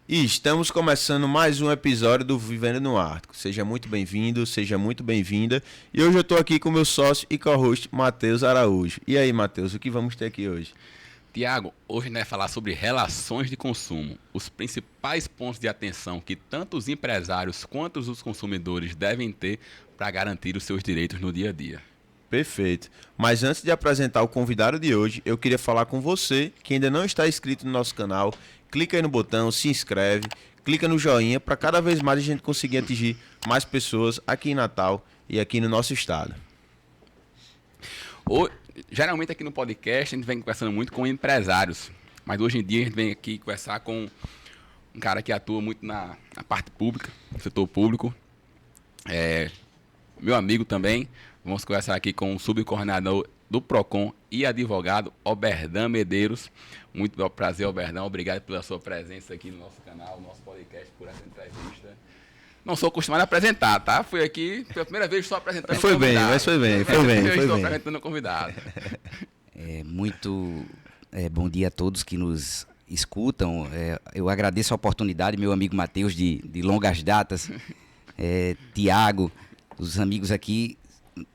E estamos começando mais um episódio do Vivendo no Ártico. Seja muito bem-vindo, seja muito bem-vinda. E hoje eu estou aqui com meu sócio e co-host, Matheus Araújo. E aí, Matheus, o que vamos ter aqui hoje? Tiago, hoje a gente vai falar sobre relações de consumo, os principais pontos de atenção que tanto os empresários quanto os consumidores devem ter para garantir os seus direitos no dia a dia. Perfeito. Mas antes de apresentar o convidado de hoje, eu queria falar com você que ainda não está inscrito no nosso canal. Clica aí no botão, se inscreve, clica no joinha para cada vez mais a gente conseguir atingir mais pessoas aqui em Natal e aqui no nosso estado. Geralmente aqui no podcast a gente vem conversando muito com empresários, mas hoje em dia a gente vem aqui conversar com um cara que atua muito na parte pública, no setor público, meu amigo também. Vamos conversar aqui com o subcoordenador do PROCON e advogado Oberdan Medeiros. Muito prazer, Oberdan. Obrigado pela sua presença aqui no nosso canal, no nosso podcast, por essa entrevista. Não sou acostumado a apresentar, tá? Fui aqui pela primeira vez só apresentando foi convidado. Foi bem. Estou apresentando o convidado. Bom dia a todos que nos escutam. Eu agradeço a oportunidade, meu amigo Matheus, de longas datas, Tiago, os amigos aqui,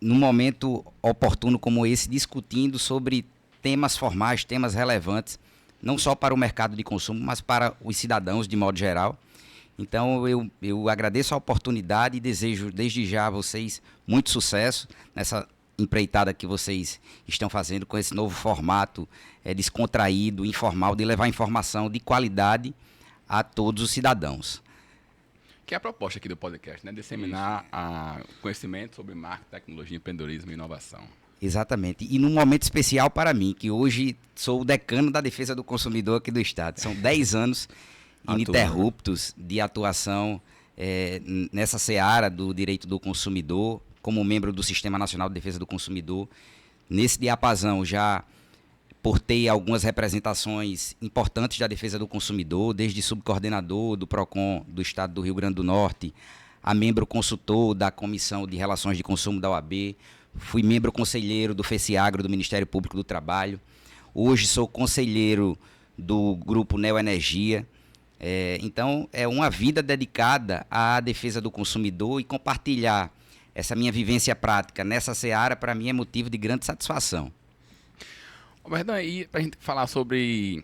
num momento oportuno como esse, discutindo sobre temas formais, temas relevantes, não só para o mercado de consumo, mas para os cidadãos de modo geral. Então eu agradeço a oportunidade e desejo desde já a vocês muito sucesso nessa empreitada que vocês estão fazendo com esse novo formato descontraído, informal, de levar informação de qualidade a todos os cidadãos. Que é a proposta aqui do podcast, né? Disseminar conhecimento sobre marketing, tecnologia, empreendedorismo e inovação. Exatamente. E num momento especial para mim, que hoje sou o decano da defesa do consumidor aqui do Estado. São 10 anos ininterruptos de atuação nessa seara do direito do consumidor, como membro do Sistema Nacional de Defesa do Consumidor. Nesse diapasão já portei algumas representações importantes da defesa do consumidor, desde subcoordenador do PROCON do Estado do Rio Grande do Norte, a membro consultor da Comissão de Relações de Consumo da OAB, fui membro conselheiro do FECIAGRO do Ministério Público do Trabalho, hoje sou conselheiro do Grupo Neoenergia. Então, é uma vida dedicada à defesa do consumidor, e compartilhar essa minha vivência prática nessa seara, para mim, é motivo de grande satisfação. Roberto, aí para a gente falar sobre,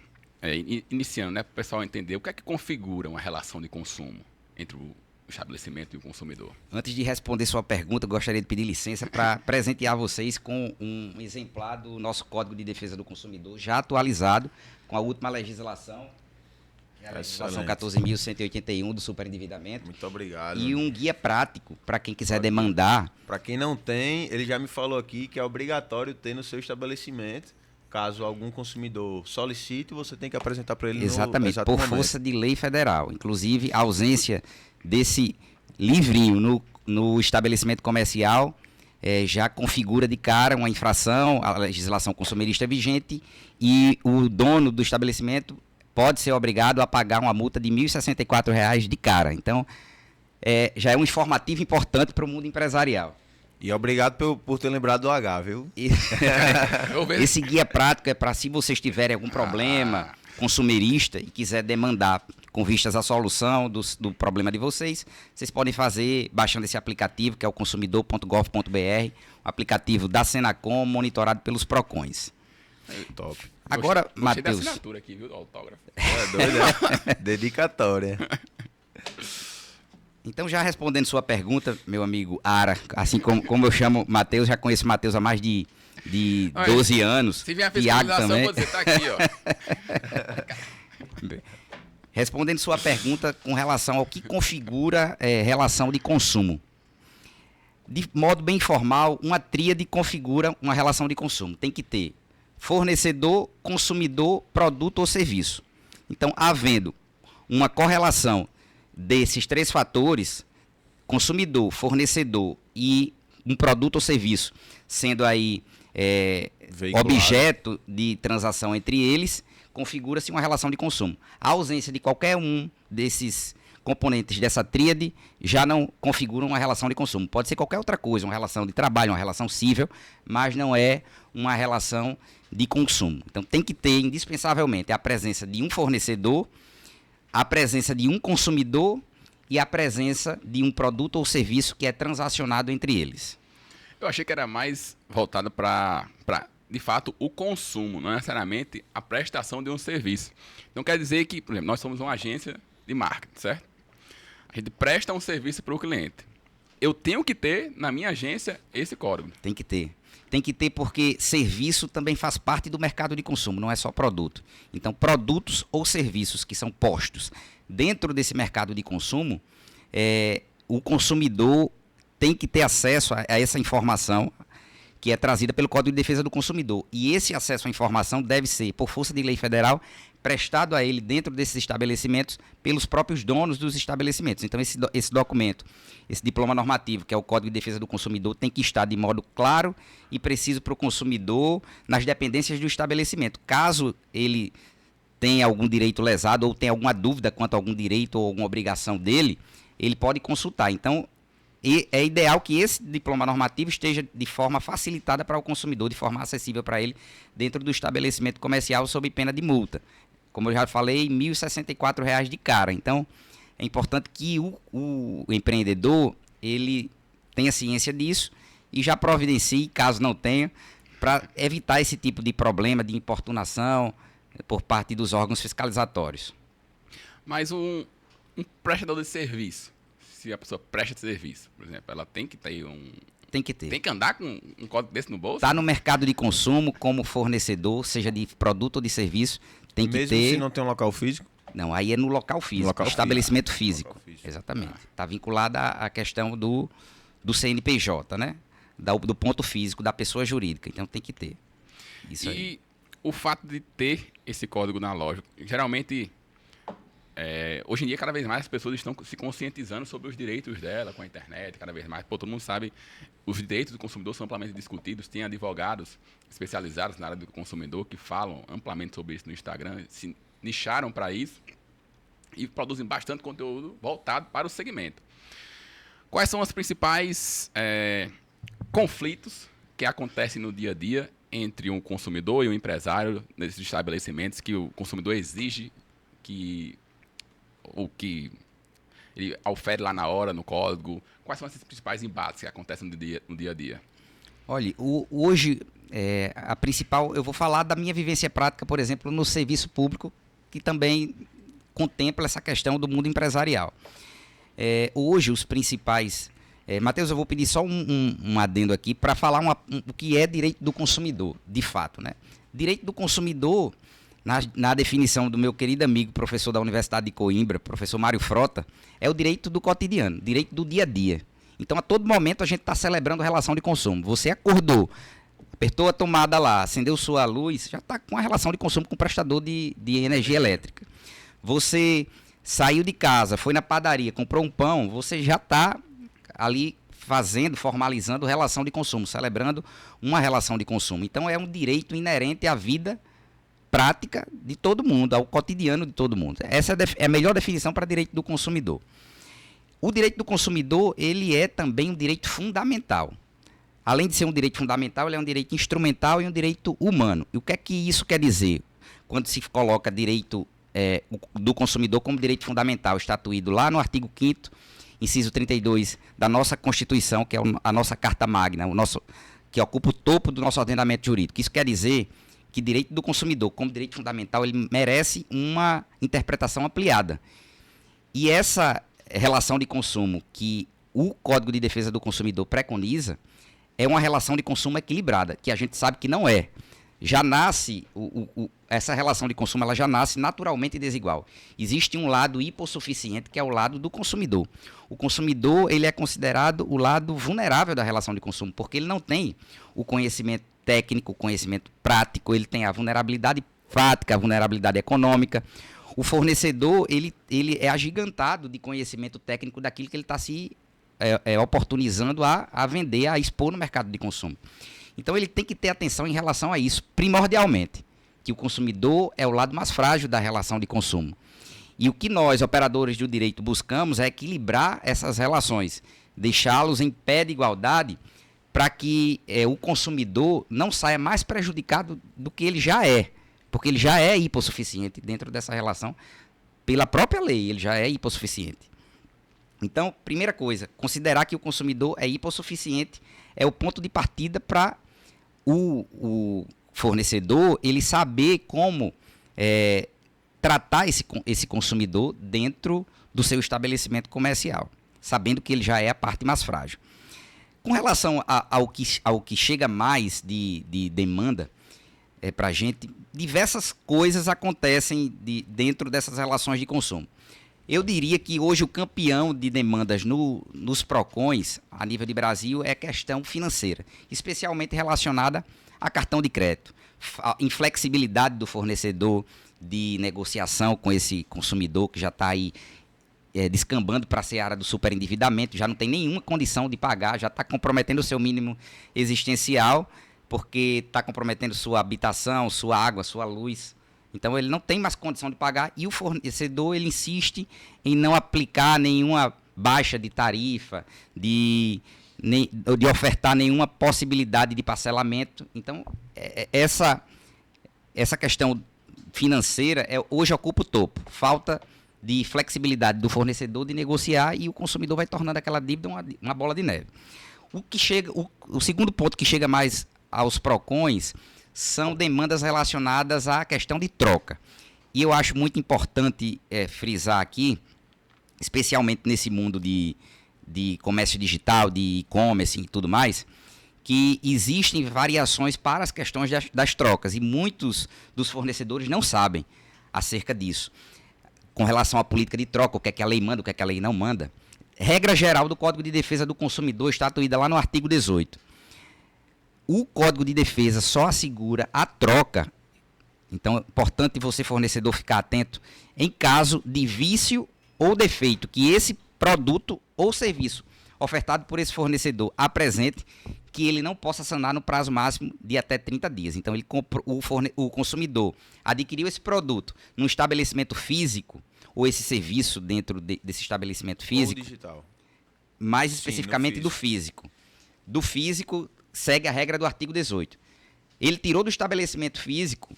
iniciando, né, para o pessoal entender o que é que configura uma relação de consumo entre o estabelecimento e o consumidor. Antes de responder sua pergunta, eu gostaria de pedir licença para presentear vocês com um exemplar do nosso Código de Defesa do Consumidor, já atualizado com a última legislação, que é a legislação 14.181 do superendividamento. Muito obrigado. E um guia prático para quem quiser demandar. Para quem não tem, ele já me falou aqui que é obrigatório ter no seu estabelecimento. Caso algum consumidor solicite, você tem que apresentar para ele Exatamente, no exato por momento. Força de lei federal. Inclusive, a ausência desse livrinho no estabelecimento comercial já configura de cara uma infração à legislação consumerista vigente, e o dono do estabelecimento pode ser obrigado a pagar uma multa de R$ 1.064 de cara. Então, já é um informativo importante para o mundo empresarial. E obrigado por ter lembrado do H, viu? Esse guia prático é para, se vocês tiverem algum problema consumerista e quiser demandar com vistas à solução do problema de vocês podem fazer baixando esse aplicativo, que é o consumidor.gov.br, um aplicativo da Senacom, monitorado pelos PROCONs. Top. Agora, Matheus... Gostei da assinatura aqui, viu, do autógrafo. Doido, né? Dedicatória. Então, já respondendo sua pergunta, meu amigo Ara, assim como eu chamo Matheus, já conheço Matheus há mais de 12 anos. Se vier a Tiago fiscalização, também. vou dizer, tá aqui, ó. Respondendo sua pergunta com relação ao que configura relação de consumo. De modo bem informal, uma tríade configura uma relação de consumo. Tem que ter fornecedor, consumidor, produto ou serviço. Então, havendo uma correlação desses três fatores, consumidor, fornecedor e um produto ou serviço, sendo aí objeto de transação entre eles, configura-se uma relação de consumo. A ausência de qualquer um desses componentes dessa tríade já não configura uma relação de consumo. Pode ser qualquer outra coisa, uma relação de trabalho, uma relação cível, mas não é uma relação de consumo. Então tem que ter indispensavelmente a presença de um fornecedor, a presença de um consumidor e a presença de um produto ou serviço que é transacionado entre eles. Eu achei que era mais voltado para, de fato, o consumo, não necessariamente a prestação de um serviço. Então quer dizer que, por exemplo, nós somos uma agência de marketing, certo? A gente presta um serviço para o cliente. Eu tenho que ter na minha agência esse código. Tem que ter. Tem que ter porque serviço também faz parte do mercado de consumo, não é só produto. Então, produtos ou serviços que são postos dentro desse mercado de consumo, o consumidor tem que ter acesso a essa informação que é trazida pelo Código de Defesa do Consumidor. E esse acesso à informação deve ser, por força de lei federal, prestado a ele dentro desses estabelecimentos pelos próprios donos dos estabelecimentos. Então, esse documento, esse diploma normativo, que é o Código de Defesa do Consumidor, tem que estar de modo claro e preciso para o consumidor nas dependências do estabelecimento. Caso ele tenha algum direito lesado ou tenha alguma dúvida quanto a algum direito ou alguma obrigação dele, ele pode consultar. Então, é ideal que esse diploma normativo esteja de forma facilitada para o consumidor, de forma acessível para ele, dentro do estabelecimento comercial, sob pena de multa. Como eu já falei, R$ 1.064 de cara. Então, é importante que o empreendedor ele tenha ciência disso e já providencie, caso não tenha, para evitar esse tipo de problema de importunação por parte dos órgãos fiscalizatórios. Mas um prestador de serviço, se a pessoa presta serviço, por exemplo, ela tem que ter Tem que ter. Tem que andar com um código desse no bolso? Está no mercado de consumo como fornecedor, seja de produto ou de serviço, tem que Mesmo ter... se não tem um local físico? Não, aí é no local físico, local estabelecimento físico. físico. Local físico. Exatamente. Está vinculada à questão do CNPJ, né? Do ponto físico da pessoa jurídica. Então tem que ter. Isso aí. E o fato de ter esse código na loja, geralmente, hoje em dia, cada vez mais as pessoas estão se conscientizando sobre os direitos dela com a internet, cada vez mais. Pô, todo mundo sabe, os direitos do consumidor são amplamente discutidos, tem advogados especializados na área do consumidor que falam amplamente sobre isso no Instagram, se nicharam para isso e produzem bastante conteúdo voltado para o segmento. Quais são os principais conflitos que acontecem no dia a dia entre um consumidor e um empresário nesses estabelecimentos que o consumidor exige que ele ofere lá na hora, no código? Quais são esses principais embates que acontecem no dia a dia? Olha, hoje, a principal... Eu vou falar da minha vivência prática, por exemplo, no serviço público, que também contempla essa questão do mundo empresarial. Hoje, os principais... Matheus, eu vou pedir só um adendo aqui para falar o que é direito do consumidor, de fato, né? Direito do consumidor, na definição do meu querido amigo, professor da Universidade de Coimbra, professor Mário Frota, é o direito do cotidiano, direito do dia a dia. Então, a todo momento, a gente está celebrando relação de consumo. Você acordou, apertou a tomada lá, acendeu sua luz, já está com a relação de consumo com o prestador de energia elétrica. Você saiu de casa, foi na padaria, comprou um pão, você já está ali formalizando relação de consumo, celebrando uma relação de consumo. Então, é um direito inerente à vida prática de todo mundo, ao cotidiano de todo mundo. Essa é a melhor definição para direito do consumidor. O direito do consumidor, ele é também um direito fundamental. Além de ser um direito fundamental, ele é um direito instrumental e um direito humano. E o que é que isso quer dizer? Quando se coloca direito do consumidor como direito fundamental, estatuído lá no artigo 5º, inciso 32 da nossa Constituição, que é a nossa Carta Magna, que ocupa o topo do nosso ordenamento jurídico. Isso quer dizer que direito do consumidor, como direito fundamental, ele merece uma interpretação ampliada. E essa relação de consumo que o Código de Defesa do Consumidor preconiza é uma relação de consumo equilibrada, que a gente sabe que não é. Já nasce, essa relação de consumo ela já nasce naturalmente desigual. Existe um lado hipossuficiente, que é o lado do consumidor. O consumidor ele é considerado o lado vulnerável da relação de consumo, porque ele não tem o conhecimento técnico, o conhecimento prático, ele tem a vulnerabilidade prática, a vulnerabilidade econômica. O fornecedor ele é agigantado de conhecimento técnico daquilo que ele está se oportunizando a vender, a expor no mercado de consumo. Então, ele tem que ter atenção em relação a isso, primordialmente, que o consumidor é o lado mais frágil da relação de consumo. E o que nós, operadores do direito, buscamos é equilibrar essas relações, deixá-los em pé de igualdade para que o consumidor não saia mais prejudicado do que ele já é, porque ele já é hipossuficiente dentro dessa relação pela própria lei, ele já é hipossuficiente. Então, primeira coisa, considerar que o consumidor é hipossuficiente é o ponto de partida para o fornecedor ele saber como tratar esse consumidor dentro do seu estabelecimento comercial, sabendo que ele já é a parte mais frágil. Com relação ao que chega mais de demanda para a gente, diversas coisas acontecem dentro dessas relações de consumo. Eu diria que hoje o campeão de demandas nos PROCONs, a nível de Brasil, é a questão financeira, especialmente relacionada a cartão de crédito, a inflexibilidade do fornecedor de negociação com esse consumidor que já está aí descambando para a seara do superendividamento, já não tem nenhuma condição de pagar, já está comprometendo o seu mínimo existencial, porque está comprometendo sua habitação, sua água, sua luz. Então ele não tem mais condição de pagar e o fornecedor ele insiste em não aplicar nenhuma baixa de tarifa, de ofertar nenhuma possibilidade de parcelamento. Então essa questão financeira hoje ocupa o topo. Falta de flexibilidade do fornecedor de negociar e o consumidor vai tornando aquela dívida uma bola de neve. O segundo ponto que chega mais aos PROCONs são demandas relacionadas à questão de troca. E eu acho muito importante frisar aqui, especialmente nesse mundo de comércio digital, de e-commerce e tudo mais, que existem variações para as questões das trocas e muitos dos fornecedores não sabem acerca disso. Com relação à política de troca, o que é que a lei manda, o que é que a lei não manda. Regra geral do Código de Defesa do Consumidor, estatuída lá no artigo 18. O Código de Defesa só assegura a troca, então é importante você, fornecedor, ficar atento, em caso de vício ou defeito que esse produto ou serviço ofertado por esse fornecedor apresente, que ele não possa sanar no prazo máximo de até 30 dias. Então, o consumidor adquiriu esse produto num estabelecimento físico, ou esse serviço dentro desse estabelecimento físico. Ou digital. Mais especificamente do físico. Do físico, segue a regra do artigo 18. Ele tirou do estabelecimento físico,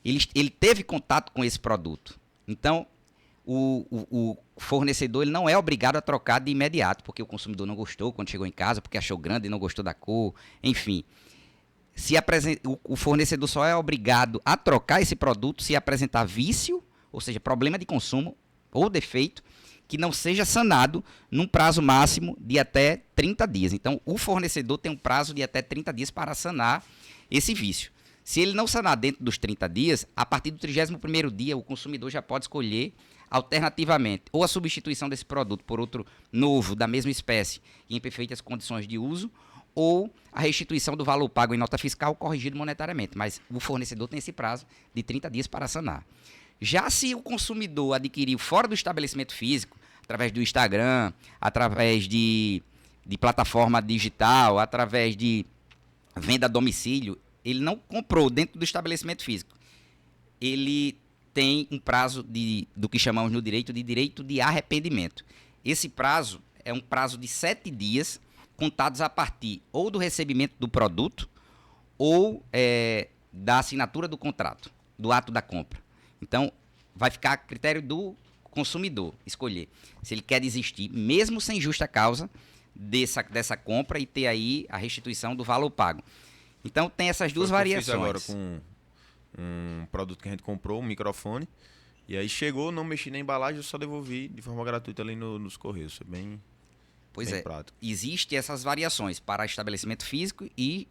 ele teve contato com esse produto. Então, o fornecedor ele não é obrigado a trocar de imediato, porque o consumidor não gostou quando chegou em casa, porque achou grande e não gostou da cor, enfim. O fornecedor só é obrigado a trocar esse produto se apresentar vício, ou seja, problema de consumo ou defeito, que não seja sanado num prazo máximo de até 30 dias. Então, o fornecedor tem um prazo de até 30 dias para sanar esse vício. Se ele não sanar dentro dos 30 dias, a partir do 31º dia, o consumidor já pode escolher alternativamente ou a substituição desse produto por outro novo, da mesma espécie, em perfeitas condições de uso, ou a restituição do valor pago em nota fiscal corrigido monetariamente. Mas o fornecedor tem esse prazo de 30 dias para sanar. Já se o consumidor adquiriu fora do estabelecimento físico, através do Instagram, através de plataforma digital, através de venda a domicílio, ele não comprou dentro do estabelecimento físico. Ele tem um prazo do que chamamos no direito de arrependimento. Esse prazo é um prazo de 7 dias, contados a partir ou do recebimento do produto ou da assinatura do contrato, do ato da compra. Então, vai ficar a critério do consumidor escolher se ele quer desistir, mesmo sem justa causa, dessa compra e ter aí a restituição do valor pago. Então, tem essas duas variações. Eu fiz agora com um produto que a gente comprou, um microfone, e aí chegou, não mexi na embalagem, eu só devolvi de forma gratuita ali nos correios. É bem prático. Existem essas variações para estabelecimento físico e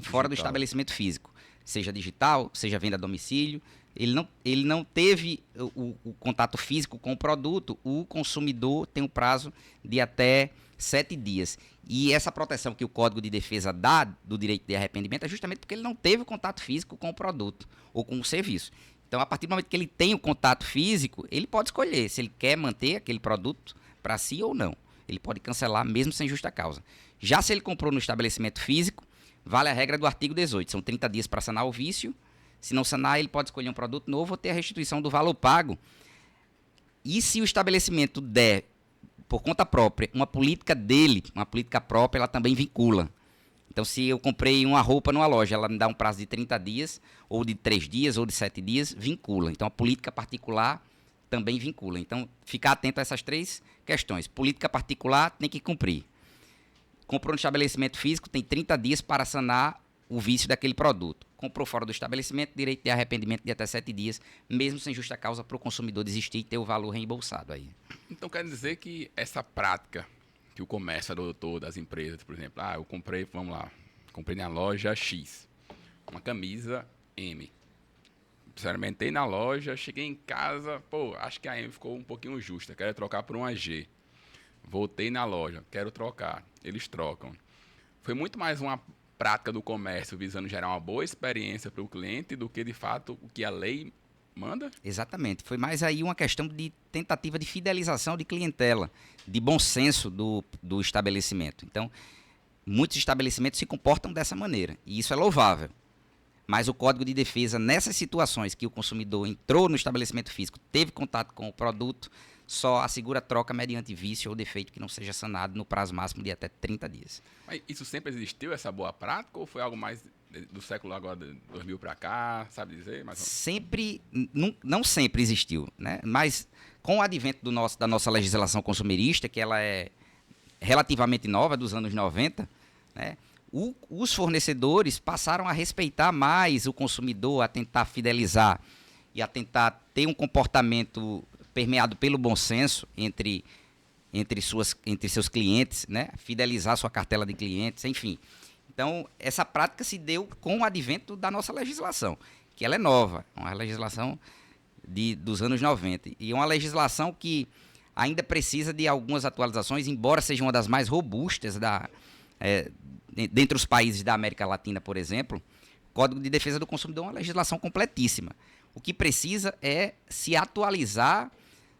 fora do estabelecimento físico. Seja digital, seja venda a domicílio, ele não teve o contato físico com o produto, o consumidor tem um prazo de até 7 dias. E essa proteção que o Código de Defesa dá do direito de arrependimento é justamente porque ele não teve o contato físico com o produto ou com o serviço. Então, a partir do momento que ele tem o contato físico, ele pode escolher se ele quer manter aquele produto para si ou não. Ele pode cancelar mesmo sem justa causa. Já se ele comprou no estabelecimento físico, vale a regra do artigo 18. São 30 dias para sanar o vício. Se não sanar, ele pode escolher um produto novo ou ter a restituição do valor pago. E se o estabelecimento der, por conta própria, uma política dele, uma política própria, ela também vincula. Então, se eu comprei uma roupa numa loja, ela me dá um prazo de 30 dias, ou de 3 dias, ou de 7 dias, vincula. Então, a política particular também vincula. Então, ficar atento a essas 3 questões. Política particular tem que cumprir. Comprou no estabelecimento físico, tem 30 dias para sanar o vício daquele produto. Comprou fora do estabelecimento, direito de arrependimento de até 7 dias, mesmo sem justa causa para o consumidor desistir e ter o valor reembolsado aí. Então quer dizer que essa prática que o comércio adotou das empresas, por exemplo, eu comprei, vamos lá, comprei na loja X, uma camisa M. Experimentei na loja, cheguei em casa, acho que a M ficou um pouquinho justa, quero trocar por uma G. Voltei na loja, quero trocar, eles trocam. Foi muito mais uma prática do comércio visando gerar uma boa experiência para o cliente do que, de fato, o que a lei manda? Exatamente. Foi mais aí uma questão de tentativa de fidelização de clientela, de bom senso do estabelecimento. Então, muitos estabelecimentos se comportam dessa maneira, e isso é louvável. Mas o Código de Defesa, nessas situações que o consumidor entrou no estabelecimento físico, teve contato com o produto, só assegura a troca mediante vício ou defeito que não seja sanado no prazo máximo de até 30 dias. Mas isso sempre existiu, essa boa prática, ou foi algo mais do século agora, de 2000 para cá, sabe dizer? Sempre, não sempre existiu, né? Mas com o advento da nossa legislação consumerista, que ela é relativamente nova, dos anos 90, né? Os fornecedores passaram a respeitar mais o consumidor, a tentar fidelizar e a tentar ter um comportamento permeado pelo bom senso entre seus clientes, né? Fidelizar sua cartela de clientes, enfim. Então, essa prática se deu com o advento da nossa legislação, que ela é nova, uma legislação dos anos 90. E é uma legislação que ainda precisa de algumas atualizações, embora seja uma das mais robustas dentre os países da América Latina, por exemplo. O Código de Defesa do Consumidor é uma legislação completíssima. O que precisa é se atualizar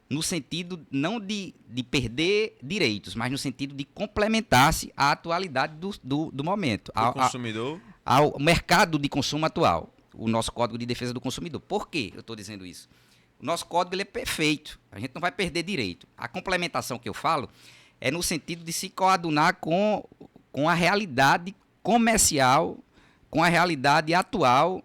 no sentido não de perder direitos, mas no sentido de complementar-se à atualidade do momento. O consumidor? Ao mercado de consumo atual, o nosso Código de Defesa do Consumidor. Por que eu estou dizendo isso? O nosso código ele é perfeito, a gente não vai perder direito. A complementação que eu falo é no sentido de se coadunar com a realidade comercial, com a realidade atual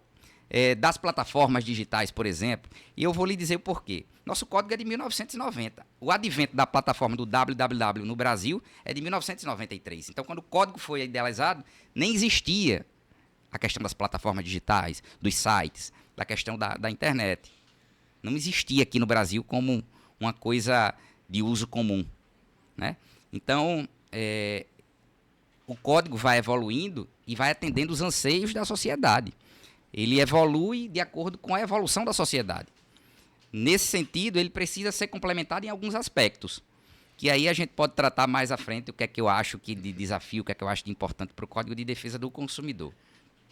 das plataformas digitais, por exemplo. E eu vou lhe dizer o porquê. Nosso código é de 1990. O advento da plataforma do www no Brasil é de 1993. Então, quando o código foi idealizado, nem existia a questão das plataformas digitais, dos sites, da questão da internet. Não existia aqui no Brasil como uma coisa de uso comum, né? Então, o código vai evoluindo e vai atendendo os anseios da sociedade. Ele evolui de acordo com a evolução da sociedade. Nesse sentido, ele precisa ser complementado em alguns aspectos, que aí a gente pode tratar mais à frente o que é que eu acho que de desafio, o que é que eu acho de importante para o Código de Defesa do Consumidor.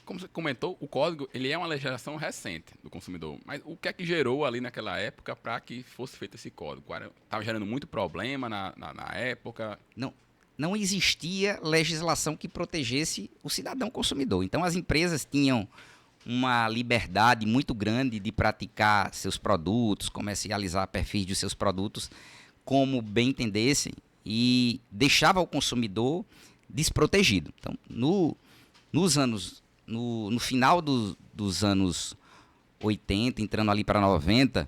Como você comentou, o código ele é uma legislação recente do consumidor, mas o que é que gerou ali naquela época para que fosse feito esse código? Estava gerando muito problema na época? Não existia legislação que protegesse o cidadão consumidor. Então, as empresas tinham uma liberdade muito grande de praticar seus produtos, comercializar perfis dos seus produtos como bem entendessem e deixava o consumidor desprotegido. Então, no final dos anos 80, entrando ali para 90,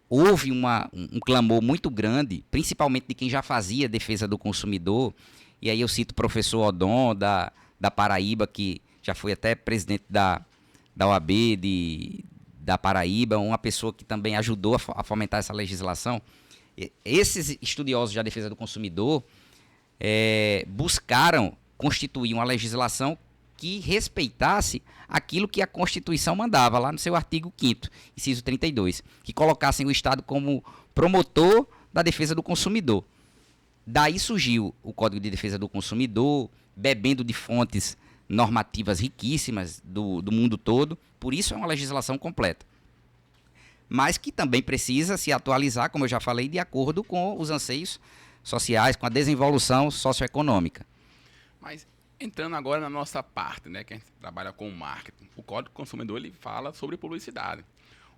houve um clamor muito grande, principalmente de quem já fazia defesa do consumidor, e aí eu cito o professor Odon, da Paraíba, que já foi até presidente da OAB da Paraíba, uma pessoa que também ajudou a fomentar essa legislação. Esses estudiosos da defesa do consumidor buscaram constituir uma legislação que respeitasse aquilo que a Constituição mandava, lá no seu artigo 5º, inciso 32, que colocassem o Estado como promotor da defesa do consumidor. Daí surgiu o Código de Defesa do Consumidor, bebendo de fontes normativas riquíssimas do mundo todo, por isso é uma legislação completa. Mas que também precisa se atualizar, como eu já falei, de acordo com os anseios sociais, com a desenvolução socioeconômica. Mas entrando agora na nossa parte, né, que a gente trabalha com marketing, o Código do Consumidor ele fala sobre publicidade.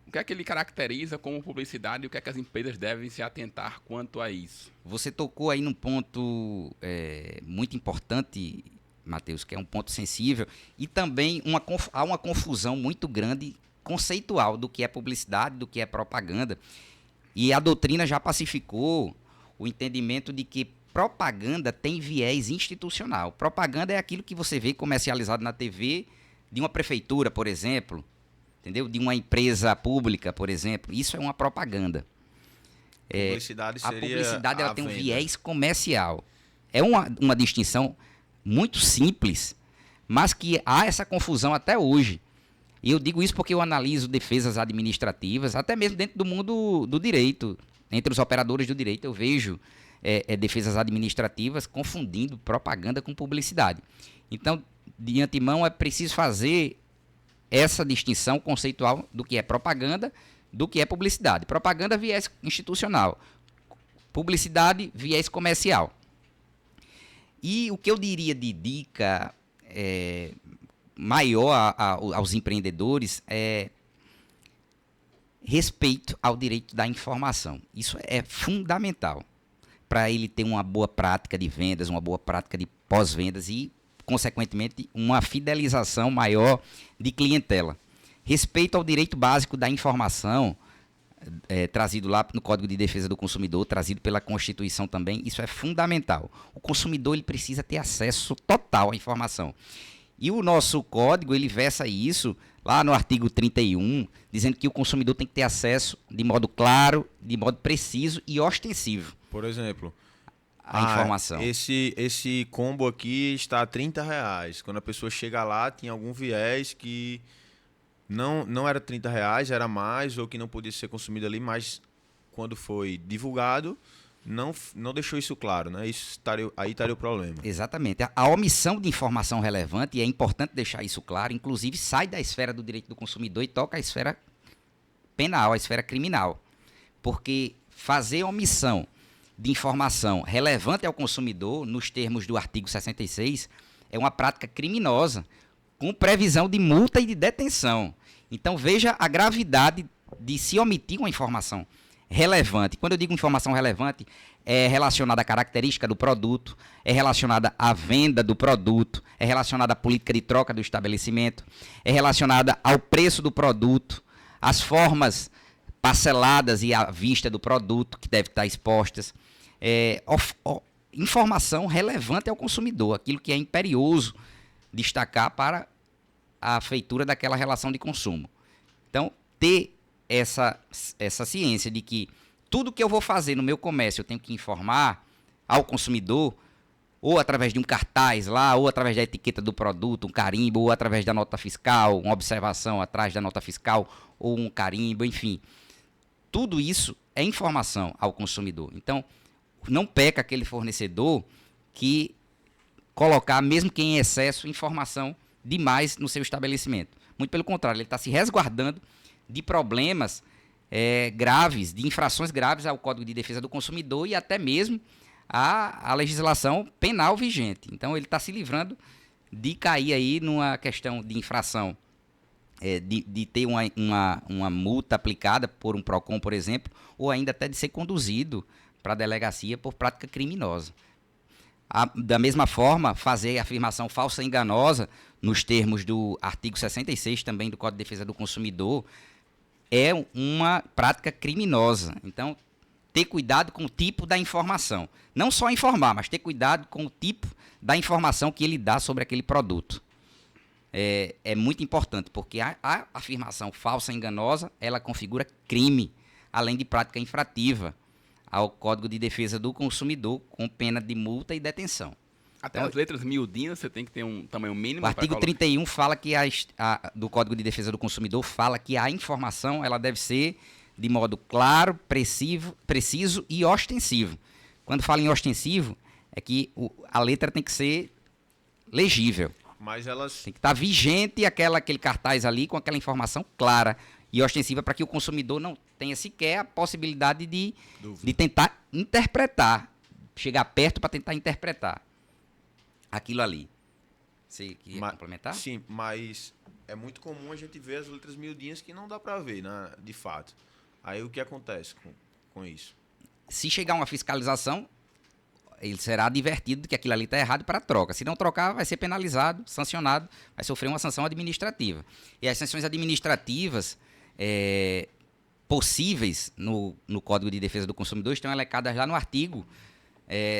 O que é que ele caracteriza como publicidade e o que é que as empresas devem se atentar quanto a isso? Você tocou aí num ponto muito importante Matheus, que é um ponto sensível, e também há uma confusão muito grande conceitual do que é publicidade, do que é propaganda. E a doutrina já pacificou o entendimento de que propaganda tem viés institucional. Propaganda é aquilo que você vê comercializado na TV de uma prefeitura, por exemplo, entendeu? De uma empresa pública, por exemplo. Isso é uma propaganda. Publicidade seria a publicidade ela a tem um venda. viés comercial. É uma distinção muito simples, mas que há essa confusão até hoje. E eu digo isso porque eu analiso defesas administrativas, até mesmo dentro do mundo do direito, entre os operadores do direito, eu vejo defesas administrativas confundindo propaganda com publicidade. Então, de antemão, é preciso fazer essa distinção conceitual do que é propaganda, do que é publicidade. Propaganda, viés institucional. Publicidade, viés comercial. E o que eu diria de dica maior aos empreendedores é respeito ao direito da informação. Isso é fundamental para ele ter uma boa prática de vendas, uma boa prática de pós-vendas e, consequentemente, uma fidelização maior de clientela. Respeito ao direito básico da informação, trazido lá no Código de Defesa do Consumidor, trazido pela Constituição também, isso é fundamental. O consumidor ele precisa ter acesso total à informação. E o nosso código, ele versa isso lá no artigo 31, dizendo que o consumidor tem que ter acesso de modo claro, de modo preciso e ostensivo. Por exemplo, A informação. Esse combo aqui está a R$30. Quando a pessoa chega lá, tinha algum viés que não era R$30, era mais, ou que não podia ser consumido ali, mas quando foi divulgado, não deixou isso claro, né? Aí estaria o problema. Exatamente. A omissão de informação relevante, e é importante deixar isso claro, inclusive sai da esfera do direito do consumidor e toca a esfera penal, a esfera criminal. Porque fazer omissão de informação relevante ao consumidor, nos termos do artigo 66, é uma prática criminosa, com previsão de multa e de detenção. Então veja a gravidade de se omitir uma informação relevante. Quando eu digo informação relevante, é relacionada à característica do produto, é relacionada à venda do produto, é relacionada à política de troca do estabelecimento, é relacionada ao preço do produto, às formas parceladas e à vista do produto que deve estar expostas. Informação relevante ao consumidor, aquilo que é imperioso destacar para a feitura daquela relação de consumo. Então, ter essa ciência de que tudo que eu vou fazer no meu comércio eu tenho que informar ao consumidor, ou através de um cartaz lá, ou através da etiqueta do produto, um carimbo, ou através da nota fiscal, uma observação atrás da nota fiscal, ou um carimbo, enfim. Tudo isso é informação ao consumidor. Então, não peca aquele fornecedor que colocar, mesmo que em excesso, informação demais no seu estabelecimento. Muito pelo contrário, ele está se resguardando de problemas graves, de infrações graves ao Código de Defesa do Consumidor e até mesmo à legislação penal vigente. Então, ele está se livrando de cair aí numa questão de infração, de ter uma multa aplicada por um PROCON, por exemplo, ou ainda até de ser conduzido para a delegacia por prática criminosa. Da mesma forma, fazer afirmação falsa e enganosa, nos termos do artigo 66 também do Código de Defesa do Consumidor, é uma prática criminosa. Então, ter cuidado com o tipo da informação. Não só informar, mas ter cuidado com o tipo da informação que ele dá sobre aquele produto. É muito importante, porque a afirmação falsa e enganosa, ela configura crime, além de prática infrativa ao Código de Defesa do Consumidor, com pena de multa e detenção. Até as letras miudinhas você tem que ter um tamanho mínimo. O artigo 31 fala que do Código de Defesa do Consumidor fala que a informação ela deve ser de modo claro, preciso e ostensivo. Quando fala em ostensivo, é que a letra tem que ser legível. Mas elas... Tem que estar vigente aquele cartaz ali com aquela informação clara e ostensiva para que o consumidor não tenha sequer a possibilidade de tentar interpretar, chegar perto para tentar interpretar aquilo ali. Você queria complementar? Sim, mas é muito comum a gente ver as letras miudinhas que não dá para ver, né, de fato. Aí o que acontece com isso? Se chegar uma fiscalização, ele será advertido de que aquilo ali está errado para troca. Se não trocar, vai ser penalizado, sancionado, vai sofrer uma sanção administrativa. E as sanções administrativas possíveis no Código de Defesa do Consumidor estão elencadas lá no artigo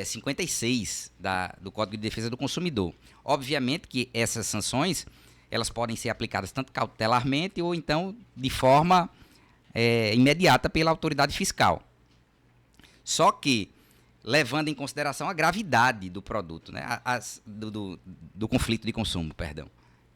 56 do Código de Defesa do Consumidor. Obviamente que essas sanções elas podem ser aplicadas tanto cautelarmente ou então de forma imediata pela autoridade fiscal. Só que, levando em consideração a gravidade do produto, né? do conflito de consumo, perdão.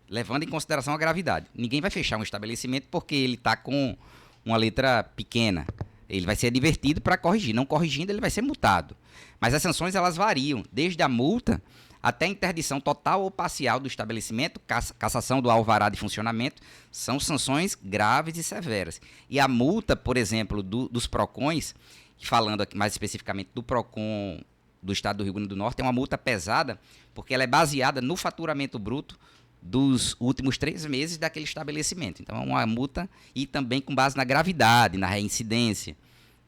Levando em consideração a gravidade. Ninguém vai fechar um estabelecimento porque ele está com uma letra pequena. Ele vai ser advertido para corrigir. Não corrigindo, ele vai ser multado. Mas as sanções elas variam, desde a multa até a interdição total ou parcial do estabelecimento, cassação do alvará de funcionamento, são sanções graves e severas. E a multa, por exemplo, dos PROCONs, falando aqui mais especificamente do PROCON do Estado do Rio Grande do Norte, é uma multa pesada, porque ela é baseada no faturamento bruto dos últimos 3 meses daquele estabelecimento. Então é uma multa e também com base na gravidade, na reincidência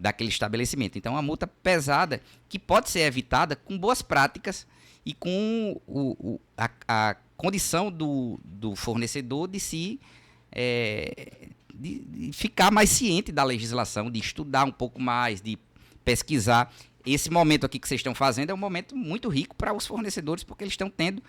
daquele estabelecimento. Então é uma multa pesada que pode ser evitada com boas práticas e com a condição do fornecedor de de ficar mais ciente da legislação, de estudar um pouco mais, de pesquisar. Esse momento aqui que vocês estão fazendo é um momento muito rico para os fornecedores, porque eles estão tendo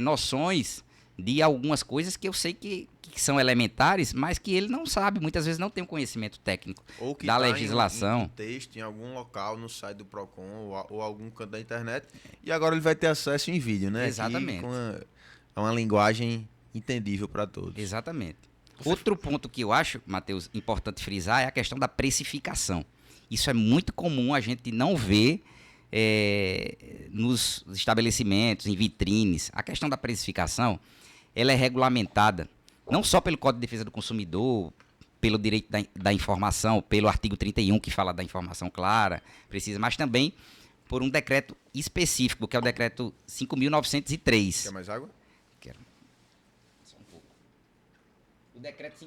noções de algumas coisas que eu sei que são elementares, mas que ele não sabe, muitas vezes não tem um conhecimento técnico ou que da tá legislação. Em um texto, em algum local, no site do PROCON ou algum canto da internet, e agora ele vai ter acesso em vídeo, né? Exatamente. Com uma linguagem entendível para todos. Exatamente. Outro ponto que eu acho, Matheus, importante frisar é a questão da precificação. Isso é muito comum a gente não ver nos estabelecimentos, em vitrines. A questão da precificação, ela é regulamentada não só pelo Código de Defesa do Consumidor, pelo direito da informação, pelo artigo 31, que fala da informação clara, precisa, mas também por um decreto específico, que é o decreto 5.903. Quer mais água? Quero. Só um pouco. O decreto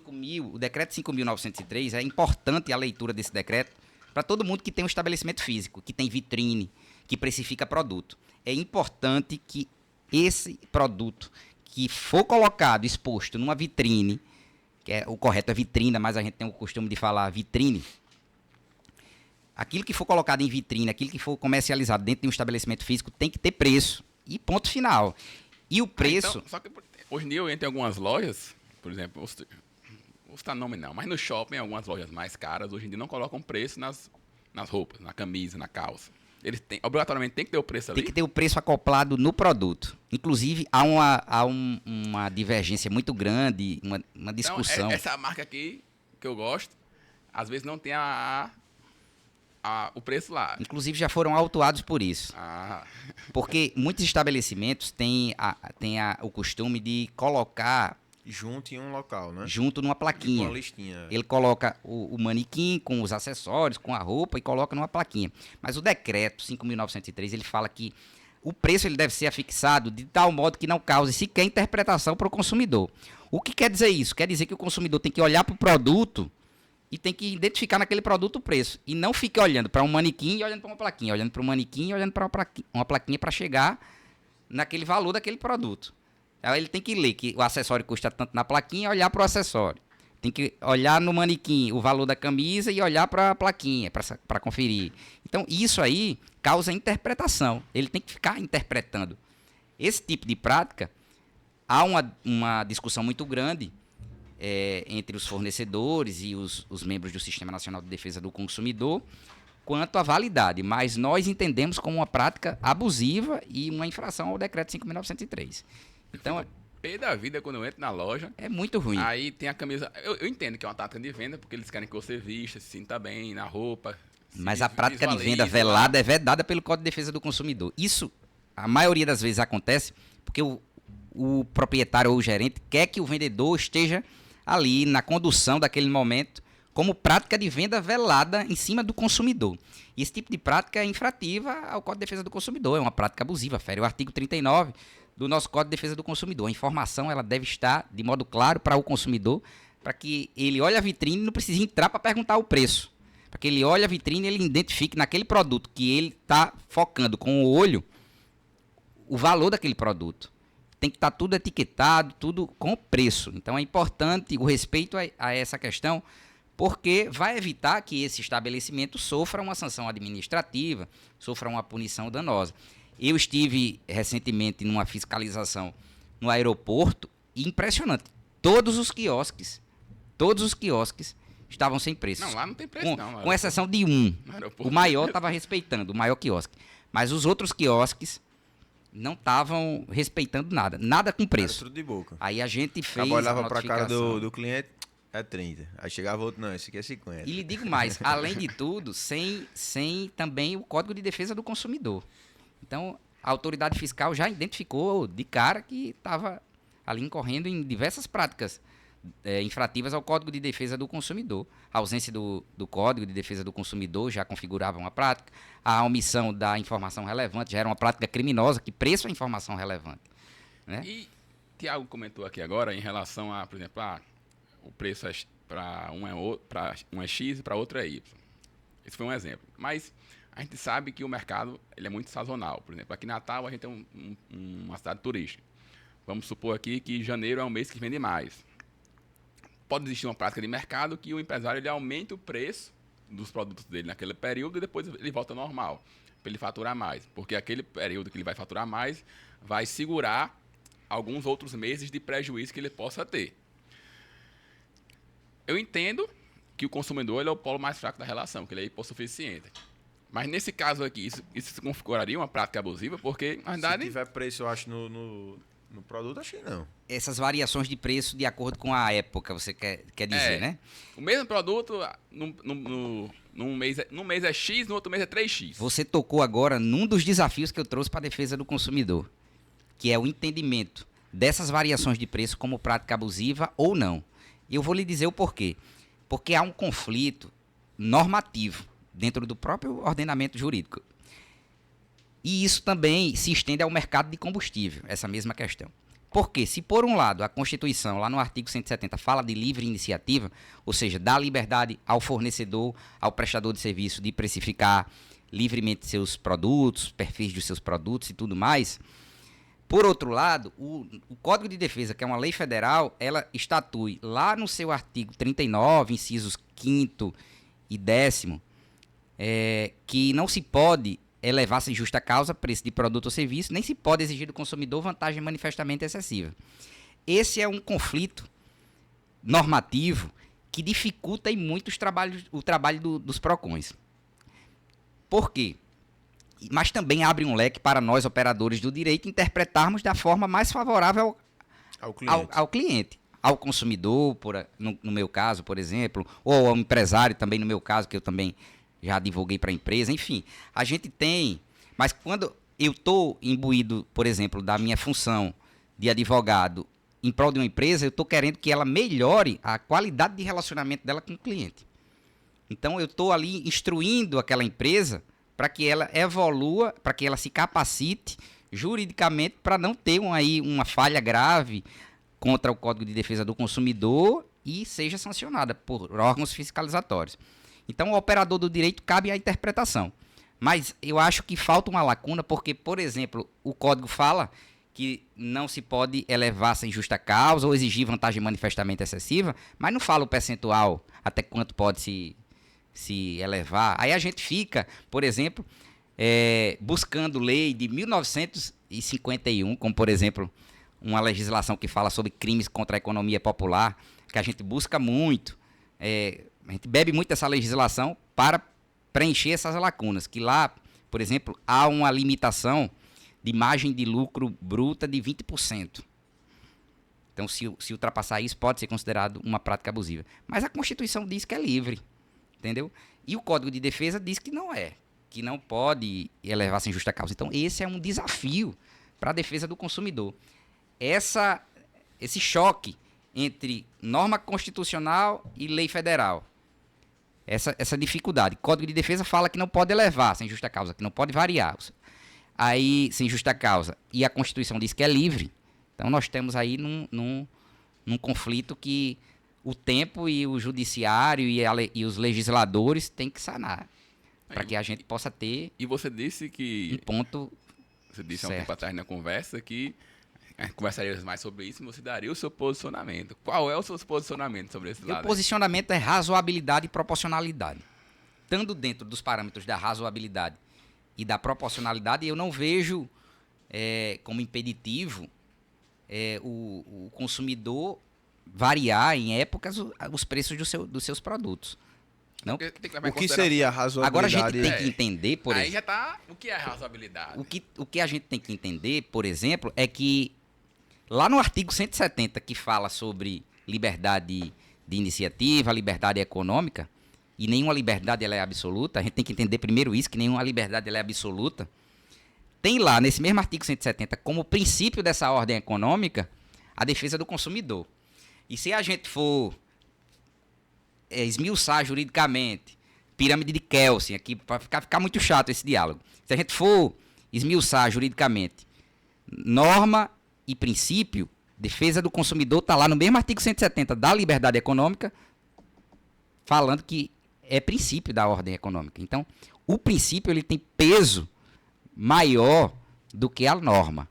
5.903, é importante a leitura desse decreto para todo mundo que tem um estabelecimento físico, que tem vitrine, que precifica produto. É importante que esse produto que for colocado, exposto numa vitrine, que o correto é vitrina, mas a gente tem o costume de falar vitrine, aquilo que for colocado em vitrine, aquilo que for comercializado dentro de um estabelecimento físico tem que ter preço. E ponto final. E o preço... Então, só que hoje em dia eu entro em algumas lojas, por exemplo, vou citar nome não, mas no shopping, algumas lojas mais caras, hoje em dia não colocam preço nas roupas, na camisa, na calça. Eles obrigatoriamente tem que ter o preço ali? Tem que ter o preço acoplado no produto. Inclusive, há uma divergência muito grande, uma discussão. Então, essa marca aqui, que eu gosto, às vezes não tem o preço lá. Inclusive, já foram autuados por isso. Ah. Porque muitos estabelecimentos têm o costume de colocar Junto em um local, né? junto numa plaquinha. Tipo uma listinha. Ele coloca o manequim com os acessórios, com a roupa e coloca numa plaquinha. Mas o decreto 5.903, ele fala que o preço ele deve ser afixado de tal modo que não cause sequer interpretação para o consumidor. O que quer dizer isso? Quer dizer que o consumidor tem que olhar para o produto e tem que identificar naquele produto o preço. E não fique olhando para um manequim e olhando para uma plaquinha, olhando para um manequim e olhando para uma plaquinha para chegar naquele valor daquele produto. Aí ele tem que ler que o acessório custa tanto na plaquinha e olhar para o acessório. Tem que olhar no manequim o valor da camisa e olhar para a plaquinha para conferir. Então, isso aí causa interpretação. Ele tem que ficar interpretando. Esse tipo de prática, há uma discussão muito grande entre os fornecedores e os membros do Sistema Nacional de Defesa do Consumidor quanto à validade. Mas nós entendemos como uma prática abusiva e uma infração ao decreto 5.903. Então, Pé da vida quando eu entro na loja. é muito ruim. Aí tem a camisa. Eu entendo que é uma tática de venda, porque eles querem que você vista, se sinta bem na roupa. Mas a prática de visualize venda lá. velada é vedada pelo Código de Defesa do Consumidor. Isso, a maioria das vezes, acontece porque o proprietário ou o gerente quer que o vendedor esteja ali na condução daquele momento como prática de venda velada em cima do consumidor. E esse tipo de prática é infrativa ao Código de Defesa do Consumidor, é uma prática abusiva, fere o artigo 39 do nosso Código de Defesa do Consumidor. A informação ela deve estar de modo claro para o consumidor, para que ele olhe a vitrine e não precise entrar para perguntar o preço. Para que ele olhe a vitrine e ele identifique naquele produto que ele está focando com o olho o valor daquele produto. Tem que estar tudo etiquetado, tudo com preço. Então é importante o respeito a essa questão, porque vai evitar que esse estabelecimento sofra uma sanção administrativa, sofra uma punição danosa. Eu estive recentemente numa fiscalização no aeroporto, e impressionante. Todos os quiosques estavam sem preço. Não, lá não tem preço não. Com exceção de um. O maior estava respeitando, o maior quiosque. Mas os outros quiosques não estavam respeitando nada. Nada com preço. Era tudo de boca. Aí a gente fez Acabou, olhava a pra cara notificação. do cliente, é 30. Aí chegava outro, não, esse aqui é 50. E lhe digo mais, além de tudo, sem também o Código de Defesa do Consumidor. Então, a autoridade fiscal já identificou de cara que estava ali incorrendo em diversas práticas infrativas ao Código de Defesa do Consumidor. A ausência do Código de Defesa do Consumidor já configurava uma prática. A omissão da informação relevante já era uma prática criminosa, que preço é informação relevante. Né? E Tiago comentou aqui agora em relação a, por exemplo, o preço para um é X e para outro é Y. Esse foi um exemplo. Mas a gente sabe que o mercado ele é muito sazonal. Por exemplo, aqui em Natal a gente tem uma cidade turística. Vamos supor aqui que janeiro é um mês que vende mais. Pode existir uma prática de mercado que o empresário ele aumente o preço dos produtos dele naquele período e depois ele volta ao normal, para ele faturar mais. Porque aquele período que ele vai faturar mais vai segurar alguns outros meses de prejuízo que ele possa ter. Eu entendo que o consumidor ele é o polo mais fraco da relação, que ele é hipossuficiente. Mas nesse caso aqui, isso se configuraria uma prática abusiva, porque, na verdade... Se tiver preço, eu acho, no produto, acho que não. Essas variações de preço de acordo com a época, você quer dizer, né? O mesmo produto, num mês é X, no outro mês é 3X. Você tocou agora num dos desafios que eu trouxe para a defesa do consumidor, que é o entendimento dessas variações de preço como prática abusiva ou não. E eu vou lhe dizer o porquê. Porque há um conflito normativo dentro do próprio ordenamento jurídico. E isso também se estende ao mercado de combustível, essa mesma questão. Porque se por um lado a Constituição, lá no artigo 170, fala de livre iniciativa, ou seja, dá liberdade ao fornecedor, ao prestador de serviço de precificar livremente seus produtos, perfis dos seus produtos e tudo mais. Por outro lado, o Código de Defesa, que é uma lei federal, ela estatui lá no seu artigo 39, incisos 5º e 10º, que não se pode elevar sem justa causa preço de produto ou serviço, nem se pode exigir do consumidor vantagem manifestamente excessiva. Esse é um conflito normativo que dificulta em muito o trabalho dos PROCONs. Por quê? Mas também abre um leque para nós, operadores do direito, interpretarmos da forma mais favorável ao cliente, ao consumidor, no meu caso, por exemplo, ou ao empresário também, no meu caso, que eu também já divulguei para a empresa, enfim. A gente tem, mas quando eu estou imbuído, por exemplo, da minha função de advogado em prol de uma empresa, eu estou querendo que ela melhore a qualidade de relacionamento dela com o cliente. Então, eu estou ali instruindo aquela empresa para que ela evolua, para que ela se capacite juridicamente para não ter uma falha grave contra o Código de Defesa do Consumidor e seja sancionada por órgãos fiscalizatórios. Então, o operador do direito cabe à interpretação. Mas eu acho que falta uma lacuna porque, por exemplo, o Código fala que não se pode elevar sem justa causa ou exigir vantagem manifestamente excessiva, mas não fala o percentual até quanto pode se elevar. Aí a gente fica, por exemplo, buscando lei de 1951, como, por exemplo, uma legislação que fala sobre crimes contra a economia popular, que a gente busca muito. A gente bebe muito dessa legislação para preencher essas lacunas, que lá, por exemplo, há uma limitação de margem de lucro bruta de 20%. Então, se ultrapassar isso, pode ser considerado uma prática abusiva. Mas a Constituição diz que é livre, entendeu? E o Código de Defesa diz que não é, que não pode elevar sem justa causa. Então, esse é um desafio para a defesa do consumidor. Esse choque entre norma constitucional e lei federal, essa dificuldade. Código de Defesa fala que não pode elevar sem justa causa, que não pode variar. Aí, sem justa causa. E a Constituição diz que é livre. Então, nós temos aí num conflito que o tempo e o judiciário e os legisladores têm que sanar. Para que a gente possa ter E você disse um que... ponto Você disse há um certo. tempo atrás na conversa que conversaríamos mais sobre isso e você daria o seu posicionamento. Qual é o seu posicionamento sobre esse O lado? posicionamento é razoabilidade e proporcionalidade. Estando dentro dos parâmetros da razoabilidade e da proporcionalidade, eu não vejo como impeditivo o consumidor variar em épocas os preços dos seus produtos. Não? Porque tem que levar em O que consideração- seria a Agora a gente razoabilidade? tem que entender, por Aí exemplo. já tá... O que é razoabilidade? O que a gente tem que entender, por exemplo, é que lá no artigo 170, que fala sobre liberdade de iniciativa, liberdade econômica, e nenhuma liberdade ela é absoluta, a gente tem que entender primeiro isso, que nenhuma liberdade ela é absoluta. Tem lá, nesse mesmo artigo 170, como princípio dessa ordem econômica, a defesa do consumidor. E se a gente for esmiuçar juridicamente, pirâmide de Kelsen, aqui, para ficar muito chato esse diálogo. Se a gente for esmiuçar juridicamente, norma e princípio, defesa do consumidor está lá no mesmo artigo 170 da liberdade econômica, falando que é princípio da ordem econômica. Então, o princípio ele tem peso maior do que a norma.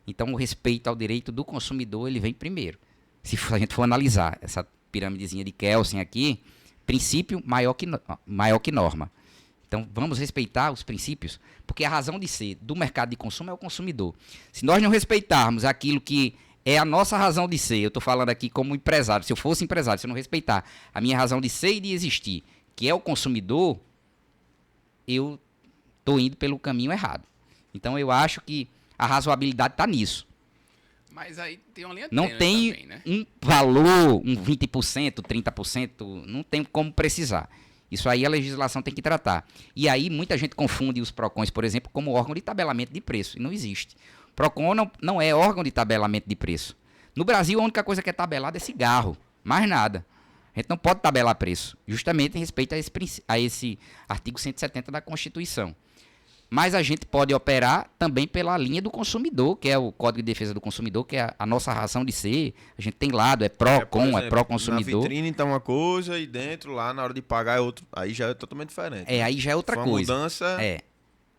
Então, o respeito ao direito do consumidor ele vem primeiro. Se a gente for analisar essa pirâmidezinha de Kelsen aqui, princípio maior que norma. Então, vamos respeitar os princípios, porque a razão de ser do mercado de consumo é o consumidor. Se nós não respeitarmos aquilo que é a nossa razão de ser, eu estou falando aqui como empresário, se eu fosse empresário, se eu não respeitar a minha razão de ser e de existir, que é o consumidor, eu estou indo pelo caminho errado. Então, eu acho que a razoabilidade está nisso. Mas aí tem uma linha Não tênue tem também, né? um valor, um 20%, 30%, não tem como precisar. Isso aí a legislação tem que tratar. E aí muita gente confunde os PROCONs, por exemplo, como órgão de tabelamento de preço. E não existe. PROCON não é órgão de tabelamento de preço. No Brasil, a única coisa que é tabelada é cigarro. Mais nada. A gente não pode tabelar preço. Justamente em respeito a esse artigo 170 da Constituição. Mas a gente pode operar também pela linha do consumidor, que é o Código de Defesa do Consumidor, que é a nossa razão de ser. A gente tem lado, é Por pró-com, é exemplo, pró-consumidor. Na vitrine tá uma coisa e dentro, lá, na hora de pagar é outro. Aí já é totalmente diferente. Aí já é outra Foi uma coisa. mudança É,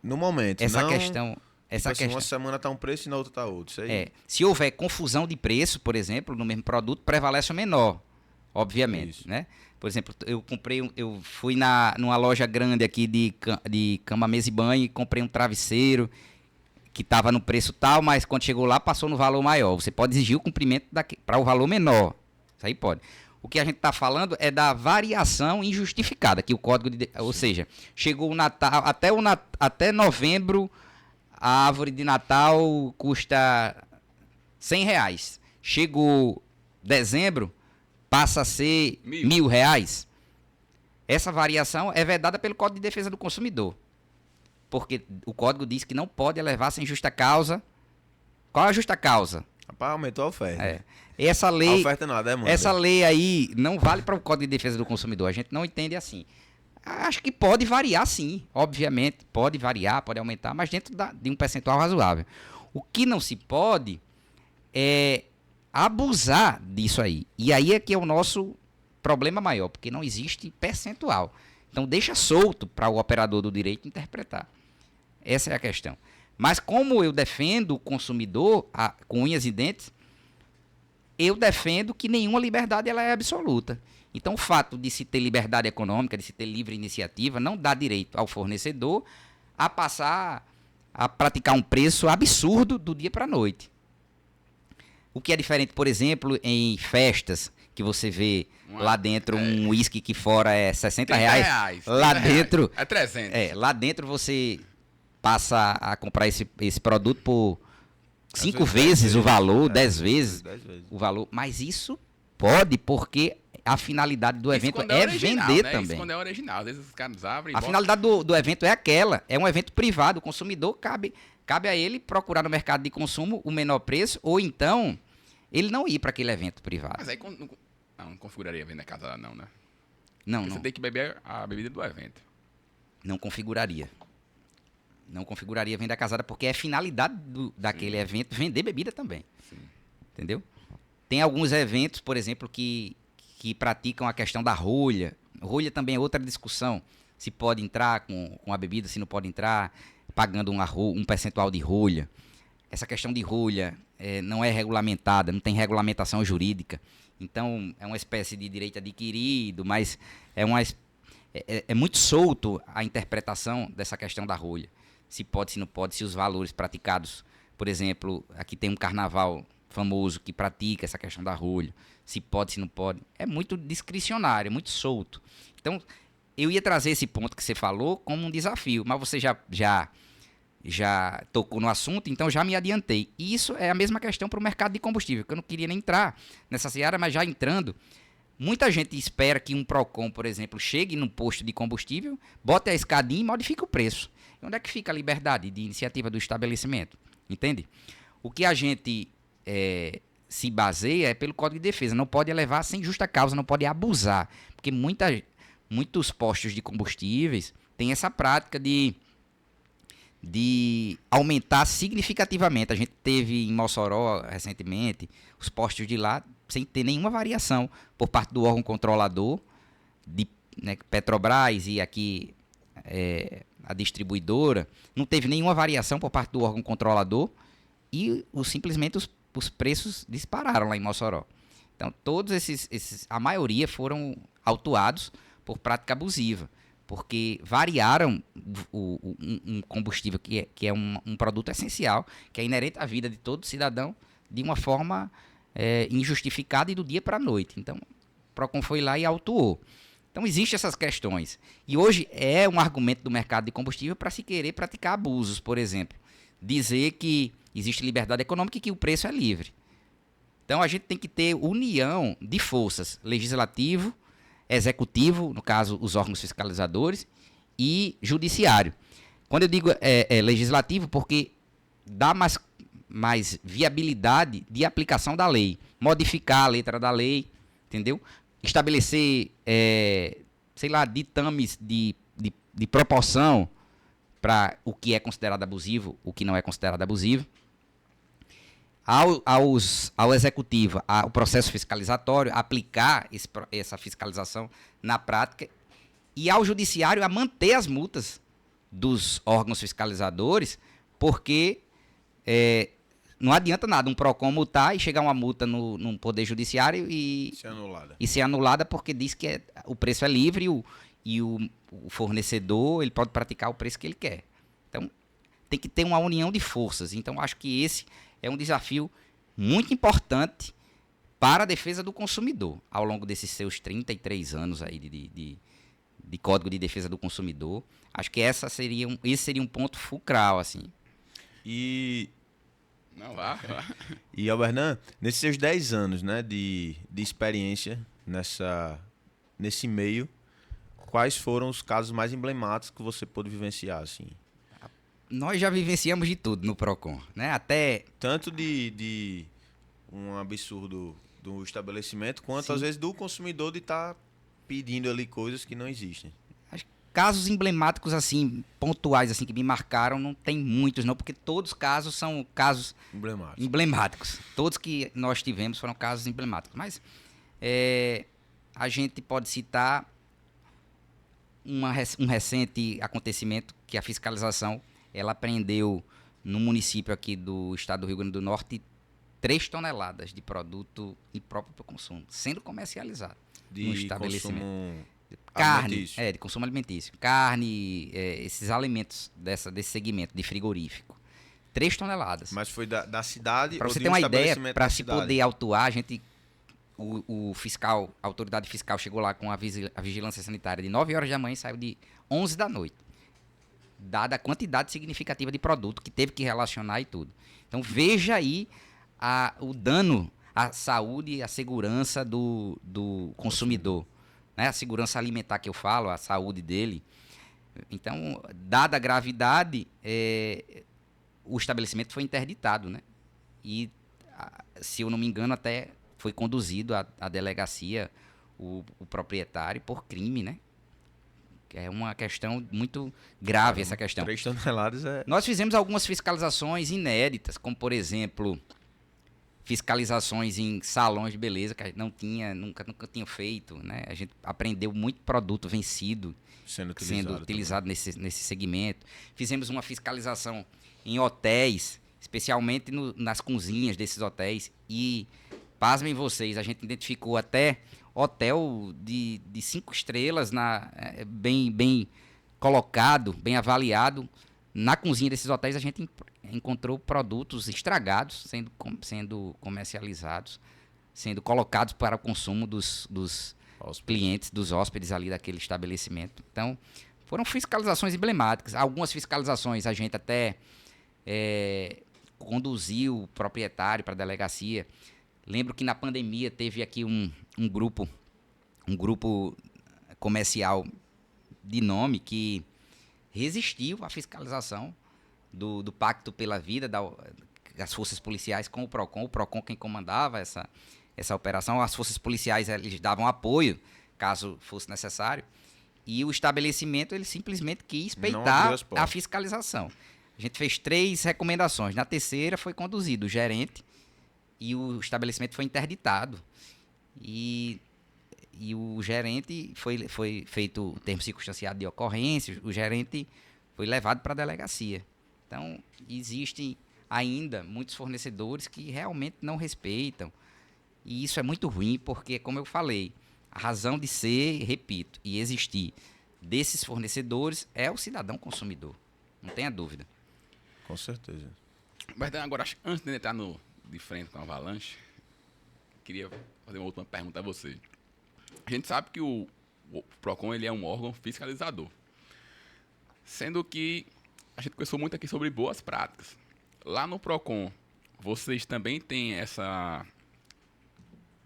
no momento. essa não, questão. Essa tipo assim, questão. uma semana tá um preço e na outra tá outro. Isso aí. Se houver confusão de preço, por exemplo, no mesmo produto, prevalece o menor, obviamente, Isso. né? Por exemplo, eu fui numa loja grande aqui de cama, mesa e banho e comprei um travesseiro que estava no preço tal, mas quando chegou lá passou no valor maior. Você pode exigir o cumprimento para o valor menor. Isso aí pode. O que a gente está falando é da variação injustificada, que o código ou seja, chegou o Natal, até novembro, a árvore de Natal custa R$100. Chegou dezembro, passa a ser R$1.000. Essa variação é vedada pelo Código de Defesa do Consumidor. Porque o código diz que não pode elevar sem justa causa. Qual é a justa causa? Rapaz, aumentou a oferta. Essa A lei, oferta não, a demanda. essa lei aí não vale para o Código de Defesa do Consumidor. A gente não entende assim. Acho que pode variar sim, obviamente. Pode variar, pode aumentar, mas dentro de um percentual razoável. O que não se pode é abusar disso aí. E aí é que é o nosso problema maior, porque não existe percentual. Então deixa solto para o operador do direito interpretar. Essa é a questão. Mas como eu defendo o consumidor com unhas e dentes, eu defendo que nenhuma liberdade ela é absoluta. Então o fato de se ter liberdade econômica, de se ter livre iniciativa, não dá direito ao fornecedor a passar a praticar um preço absurdo do dia para a noite. O que é diferente, por exemplo, em festas, que você vê lá dentro um uísque que fora é R$60. Lá dentro é 300. lá dentro você passa a comprar esse produto por 5 vezes o valor, 10 vezes 10 vezes. o valor. Mas isso pode, porque a finalidade do Isso evento quando é original, vender né? também. Isso quando é original. Às vezes os caras abrem e A botam. finalidade do evento é aquela. É um evento privado. O consumidor cabe a ele procurar no mercado de consumo o menor preço, ou então ele não ir para aquele evento privado. Mas aí não configuraria vender casada, não, né? Não, Porque não. você tem que beber a bebida do evento. Não configuraria. Não configuraria venda casada, porque é finalidade daquele evento vender bebida também. Sim. Entendeu? Tem alguns eventos, por exemplo, que que praticam a questão da rolha. Rolha também é outra discussão. Se pode entrar com a bebida, se não pode entrar, pagando um percentual de rolha. Essa questão de rolha não é regulamentada, não tem regulamentação jurídica. Então, é uma espécie de direito adquirido, mas é muito solto a interpretação dessa questão da rolha. Se pode, se não pode, se os valores praticados. Por exemplo, aqui tem um carnaval famoso que pratica essa questão da rolha. Se pode, se não pode. É muito discricionário, é muito solto. Então, eu ia trazer esse ponto que você falou como um desafio, mas você já tocou no assunto, então já me adiantei. E isso é a mesma questão para o mercado de combustível, que eu não queria nem entrar nessa seara, mas já entrando, muita gente espera que um PROCON, por exemplo, chegue num posto de combustível, bote a escadinha e modifique o preço. E onde é que fica a liberdade de iniciativa do estabelecimento? Entende? O que a gente se baseia é pelo Código de Defesa. Não pode levar sem justa causa, não pode abusar. Porque muitos postos de combustíveis têm essa prática de aumentar significativamente. A gente teve em Mossoró, recentemente, os postos de lá sem ter nenhuma variação por parte do órgão controlador, Petrobras e aqui a distribuidora, não teve nenhuma variação por parte do órgão controlador e simplesmente os preços dispararam lá em Mossoró. Então, todos a maioria foram autuados por prática abusiva, porque variaram um combustível que é um produto essencial, que é inerente à vida de todo cidadão, de uma forma injustificada e do dia para a noite. Então, o PROCON foi lá e autuou. Então, existem essas questões. E hoje é um argumento do mercado de combustível para se querer praticar abusos, por exemplo. Dizer que existe liberdade econômica e que o preço é livre. Então, a gente tem que ter união de forças, legislativo, executivo, no caso, os órgãos fiscalizadores, e judiciário. Quando eu digo legislativo, porque dá mais viabilidade de aplicação da lei, modificar a letra da lei, entendeu? Estabelecer, ditames de proporção para o que é considerado abusivo, o que não é considerado abusivo. Ao executivo, ao processo fiscalizatório, aplicar essa fiscalização na prática, e ao judiciário a manter as multas dos órgãos fiscalizadores, porque não adianta nada um PROCON multar e chegar uma multa no Poder Judiciário e ser anulada porque diz que o preço é livre e o fornecedor ele pode praticar o preço que ele quer. Então, tem que ter uma união de forças. Então, acho que esse é um desafio muito importante para a defesa do consumidor, ao longo desses seus 33 anos aí de Código de Defesa do Consumidor. Acho que esse seria um ponto fulcral, assim. Não, vá. E, Albernan, nesses seus 10 anos, né, de experiência nesse meio, quais foram os casos mais emblemáticos que você pôde vivenciar, assim? Nós já vivenciamos de tudo no PROCON, né? Até tanto de um absurdo do estabelecimento, quanto Sim. às vezes do consumidor de estar pedindo ali coisas que não existem. casos emblemáticos assim, pontuais assim que me marcaram, não tem muitos não, porque todos os casos são casos emblemáticos. Todos que nós tivemos foram casos emblemáticos, mas a gente pode citar um recente acontecimento que a fiscalização ela apreendeu no município aqui do estado do Rio Grande do Norte 3 toneladas de produto impróprio para o consumo, sendo comercializado no estabelecimento. Carne, de consumo alimentício. Carne, esses alimentos desse segmento de frigorífico. 3 toneladas. Mas foi da cidade para ou você de ter um uma ideia, para se cidade? poder autuar, o fiscal, a autoridade fiscal chegou lá com a vigilância sanitária de 9 horas da manhã e saiu de 11 da noite. Dada a quantidade significativa de produto que teve que relacionar e tudo. Então veja aí o dano à saúde e à segurança do consumidor. Né? A segurança alimentar que eu falo, a saúde dele. Então, dada a gravidade, o estabelecimento foi interditado, né? E, se eu não me engano, até foi conduzido à delegacia o proprietário por crime, né? É uma questão muito grave essa questão. 3 toneladas Nós fizemos algumas fiscalizações inéditas, como, por exemplo, fiscalizações em salões de beleza que a gente não tinha, nunca tinha feito, né? A gente aprendeu muito produto vencido Sendo utilizado nesse segmento. Fizemos uma fiscalização em hotéis, especialmente nas cozinhas desses hotéis. E, pasmem vocês, a gente identificou até hotel de 5 estrelas bem colocado, bem avaliado. Na cozinha desses hotéis a gente encontrou produtos estragados sendo comercializados, sendo colocados para o consumo dos clientes, dos hóspedes ali daquele estabelecimento. Então, foram fiscalizações emblemáticas. Algumas fiscalizações a gente até conduziu o proprietário para a delegacia. Lembro que na pandemia teve aqui um grupo comercial de nome que resistiu à fiscalização do Pacto pela Vida das forças policiais com o PROCON quem comandava essa operação. As forças policiais eles davam apoio, caso fosse necessário, e o estabelecimento ele simplesmente quis peitar a fiscalização. A gente fez 3 recomendações. Na terceira foi conduzido o gerente e o estabelecimento foi interditado. E o gerente foi feito o termo circunstanciado de ocorrência, o gerente foi levado para a delegacia. Então, existem ainda muitos fornecedores que realmente não respeitam. E isso é muito ruim porque, como eu falei, a razão de ser, repito, e existir desses fornecedores é o cidadão consumidor. Não tenha dúvida. Com certeza. Mas agora, antes de entrar de frente com a Avalanche, queria fazer uma última pergunta a você. A gente sabe que o PROCON ele é um órgão fiscalizador. Sendo que a gente conversou muito aqui sobre boas práticas. Lá no PROCON, vocês também têm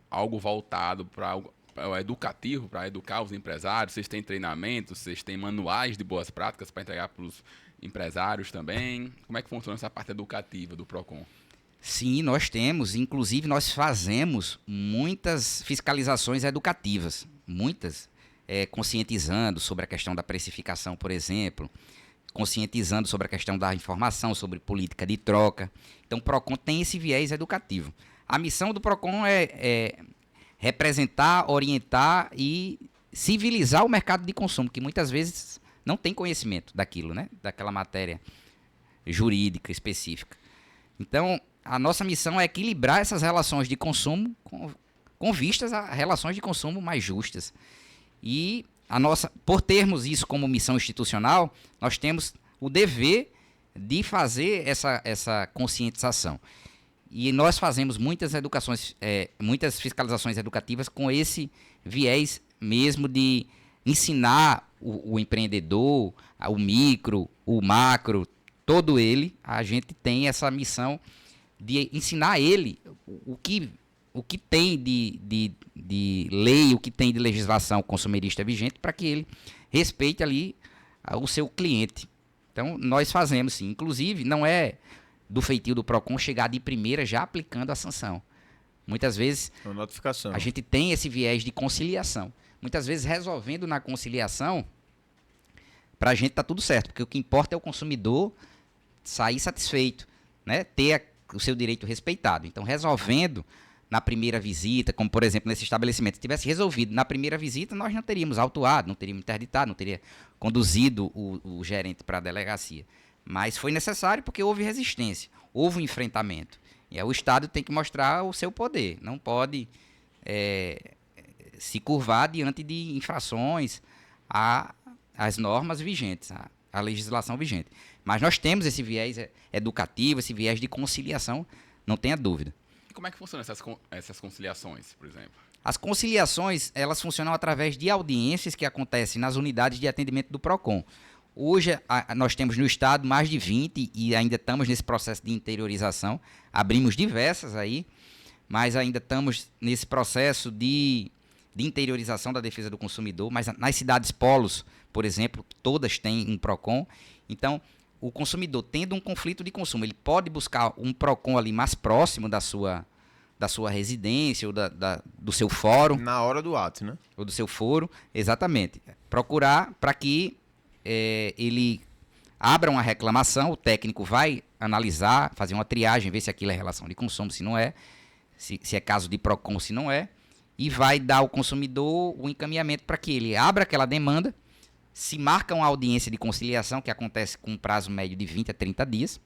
algo voltado para o educativo, para educar os empresários? Vocês têm treinamentos, vocês têm manuais de boas práticas para entregar para os empresários também? Como é que funciona essa parte educativa do PROCON? Sim, nós temos. Inclusive, nós fazemos muitas fiscalizações educativas. Muitas. Conscientizando sobre a questão da precificação, por exemplo. Conscientizando sobre a questão da informação, sobre política de troca. Então, o PROCON tem esse viés educativo. A missão do PROCON é representar, orientar e civilizar o mercado de consumo, que muitas vezes não tem conhecimento daquilo, né? Daquela matéria jurídica específica. Então, a nossa missão é equilibrar essas relações de consumo com vistas a relações de consumo mais justas. E por termos isso como missão institucional, nós temos o dever de fazer essa conscientização. E nós fazemos muitas fiscalizações educativas com esse viés mesmo de ensinar o empreendedor, o micro, o macro, todo ele. A gente tem essa missão de ensinar ele o que tem de lei, o que tem de legislação consumerista vigente, para que ele respeite ali o seu cliente. Então, nós fazemos sim. Inclusive, não é do feitio do PROCON chegar de primeira já aplicando a sanção. Muitas vezes Uma notificação. a gente tem esse viés de conciliação. Muitas vezes resolvendo na conciliação, para a gente está tudo certo, porque o que importa é o consumidor sair satisfeito, né? Ter o seu direito respeitado. Então, resolvendo na primeira visita, como por exemplo nesse estabelecimento, se tivesse resolvido na primeira visita, nós não teríamos autuado, não teríamos interditado, não teria conduzido o gerente para a delegacia. Mas foi necessário porque houve resistência, houve um enfrentamento. E aí o Estado tem que mostrar o seu poder, não pode se curvar diante de infrações às normas vigentes, à legislação vigente. Mas nós temos esse viés educativo, esse viés de conciliação, não tenha dúvida. E como é que funcionam essas conciliações, por exemplo? As conciliações, elas funcionam através de audiências que acontecem nas unidades de atendimento do PROCON. Hoje, nós temos no estado mais de 20 e ainda estamos nesse processo de interiorização. Abrimos diversas aí, mas ainda estamos nesse processo de interiorização da defesa do consumidor. Mas nas cidades polos, por exemplo, todas têm um PROCON. Então, o consumidor, tendo um conflito de consumo, ele pode buscar um PROCON ali mais próximo da sua residência ou do seu fórum. Na hora do ato, né? Ou do seu foro, exatamente. Procurar para que ele abra uma reclamação, o técnico vai analisar, fazer uma triagem, ver se aquilo é relação de consumo, se não é. se é caso de PROCON, se não é, e vai dar ao consumidor o encaminhamento para que ele abra aquela demanda, se marca uma audiência de conciliação, que acontece com um prazo médio de 20 a 30 dias,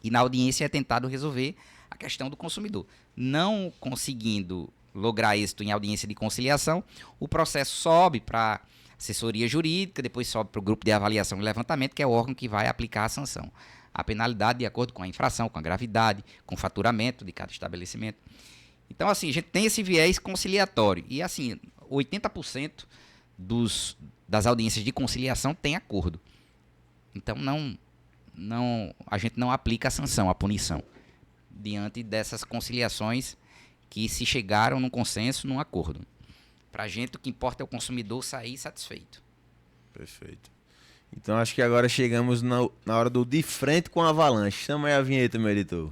e na audiência é tentado resolver a questão do consumidor. Não conseguindo lograr êxito em audiência de conciliação, o processo sobe para assessoria jurídica, depois sobe para o grupo de avaliação e levantamento, que é o órgão que vai aplicar a sanção. A penalidade de acordo com a infração, com a gravidade, com o faturamento de cada estabelecimento. Então, assim, a gente tem esse viés conciliatório. E, assim, 80% das audiências de conciliação tem acordo. Então, a gente não aplica a sanção, a punição, diante dessas conciliações que se chegaram num consenso, num acordo. Para a gente, o que importa é o consumidor sair satisfeito. Perfeito. Então, acho que agora chegamos na hora do de frente com a Avalanche. Chama aí a vinheta, meu editor.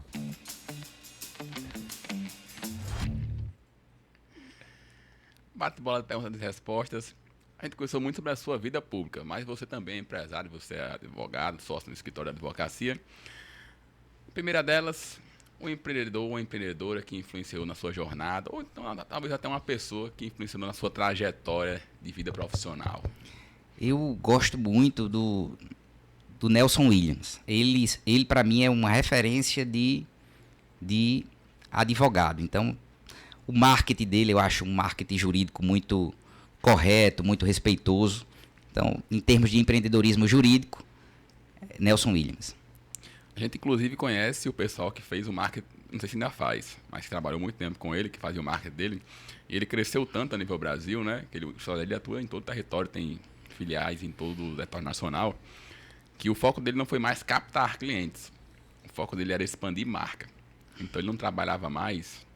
Bate-bola de perguntas e respostas. A gente conversou muito sobre a sua vida pública, mas você também é empresário, você é advogado, sócio no escritório de advocacia. A primeira delas, um empreendedor ou uma empreendedora que influenciou na sua jornada, ou então talvez até uma pessoa que influenciou na sua trajetória de vida profissional. Eu gosto muito do Nelson Williams. Ele para mim, é uma referência de advogado. Então, o marketing dele, eu acho um marketing jurídico muito correto, muito respeitoso. Então, em termos de empreendedorismo jurídico, Nelson Williams. A gente, inclusive, conhece o pessoal que fez o marketing, não sei se ainda faz, mas que trabalhou muito tempo com ele, que fazia o marketing dele. E ele cresceu tanto a nível Brasil, né? Que ele atua em todo o território, tem filiais em todo o território nacional, que o foco dele não foi mais captar clientes. O foco dele era expandir marca. Então, ele não trabalhava mais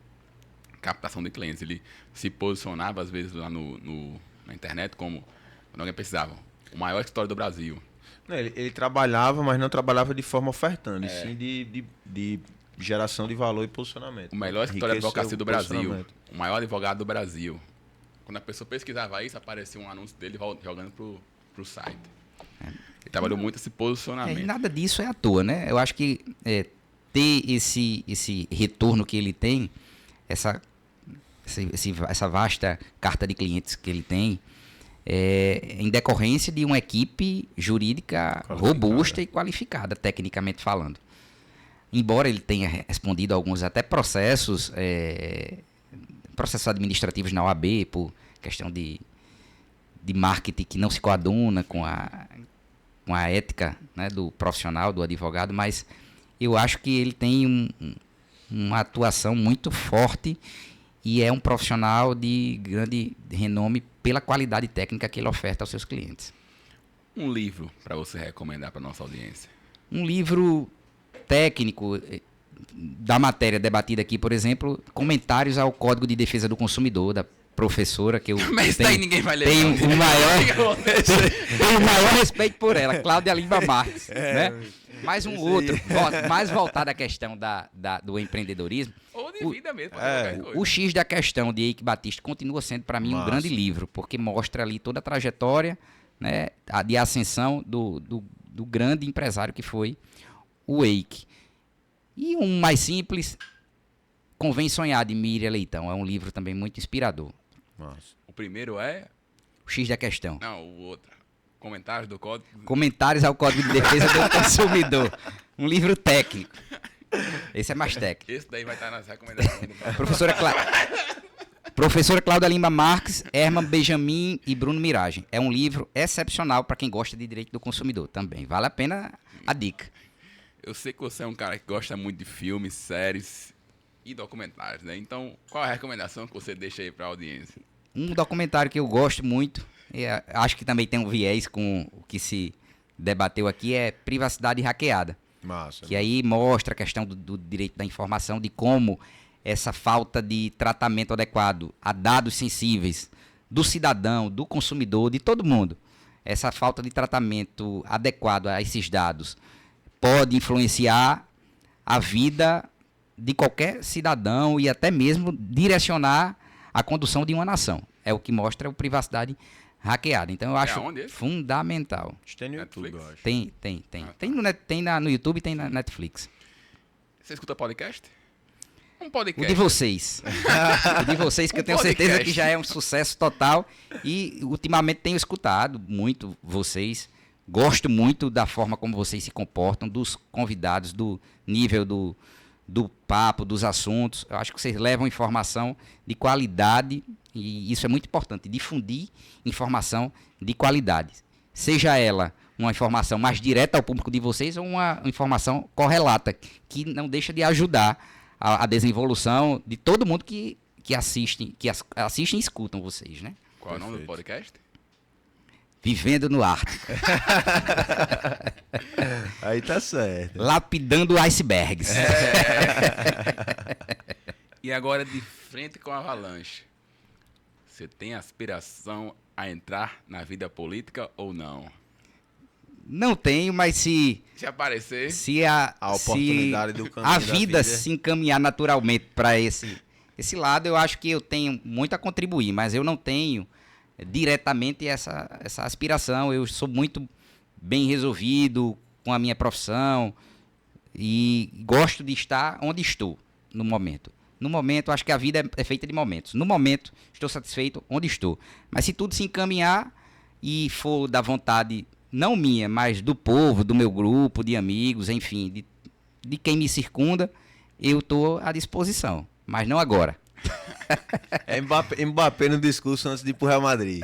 captação de clientes. Ele se posicionava, às vezes, lá na internet como, quando alguém precisava, o maior escritório do Brasil. Não, ele trabalhava, mas não trabalhava de forma ofertando, e sim de geração de valor e posicionamento. O melhor escritório de advocacia do Brasil. O maior advogado do Brasil. Quando a pessoa pesquisava isso, aparecia um anúncio dele jogando pro site. Ele trabalhou muito esse posicionamento. E nada disso é à toa, né? Eu acho que ter esse retorno que ele tem, essa vasta carta de clientes que ele tem, em decorrência de uma equipe jurídica robusta e qualificada, tecnicamente falando. Embora ele tenha respondido a alguns até processos administrativos na OAB, por questão de marketing que não se coaduna com a ética, né, do profissional, do advogado, mas eu acho que ele tem uma atuação muito forte e é um profissional de grande renome pela qualidade técnica que ele oferta aos seus clientes. Um livro para você recomendar para nossa audiência? Um livro técnico da matéria debatida aqui, por exemplo, comentários ao Código de Defesa do Consumidor, da professora que eu mas daí ninguém vai ler. Tenho o maior respeito por ela, Cláudia Lima Marques, né? Mais um outro, mais voltado à questão do empreendedorismo. Ou de vida mesmo. O X da Questão, de Eike Batista, continua sendo para mim um grande livro, porque mostra ali toda a trajetória, né, de ascensão do grande empresário que foi o Eike. E um mais simples, Convém Sonhar, de Miriam Leitão. É um livro também muito inspirador. Nossa. O primeiro é? O X da Questão. Não, o outro. Comentários do Código. Comentários ao Código de Defesa do Consumidor. Um livro técnico. Esse é mais técnico. Esse daí vai estar nas recomendações do Professora Cláudia Lima Marques, Herman Benjamin e Bruno Miragem. É um livro excepcional para quem gosta de direito do consumidor também. Vale a pena a dica. Eu sei que você é um cara que gosta muito de filmes, séries e documentários, né? Então, qual é a recomendação que você deixa aí para a audiência? Um documentário que eu gosto muito, acho que também tem um viés com o que se debateu aqui, é Privacidade Hackeada. Massa. Que aí mostra a questão do direito da informação, de como essa falta de tratamento adequado a dados sensíveis do cidadão, do consumidor, de todo mundo, essa falta de tratamento adequado a esses dados pode influenciar a vida de qualquer cidadão e até mesmo direcionar a condução de uma nação. É o que mostra o Privacidade Hackeada. Então eu acho fundamental. Tem no YouTube, eu acho. Tem. Tem no YouTube e tem na Netflix. Você escuta podcast? Um O podcast. de vocês. O de vocês, que eu tenho certeza podcast. que já é um sucesso total. E ultimamente tenho escutado muito vocês. Gosto muito da forma como vocês se comportam, dos convidados, do nível do papo, dos assuntos. Eu acho que vocês levam informação de qualidade e isso é muito importante, difundir informação de qualidade. Seja ela uma informação mais direta ao público de vocês ou uma informação correlata, que não deixa de ajudar a desenvolução de todo mundo que assiste e escutam vocês, né? Qual é o nome do Perfeito. podcast? Vivendo no Ártico, Aí tá certo. lapidando icebergs. E agora, de frente com a Avalanche, você tem aspiração a entrar na vida política ou não? Não tenho, mas se Se aparecer, A oportunidade do caminho a da vida se encaminhar naturalmente para esse lado, eu acho que eu tenho muito a contribuir, mas eu não tenho diretamente essa aspiração. Eu sou muito bem resolvido com a minha profissão e gosto de estar onde estou no momento. No momento, acho que a vida é feita de momentos. No momento, estou satisfeito onde estou. Mas se tudo se encaminhar e for da vontade, não minha, mas do povo, do meu grupo, de amigos, enfim, de quem me circunda, eu estou à disposição. Mas não agora. É Mbappé no discurso antes de ir pro Real Madrid.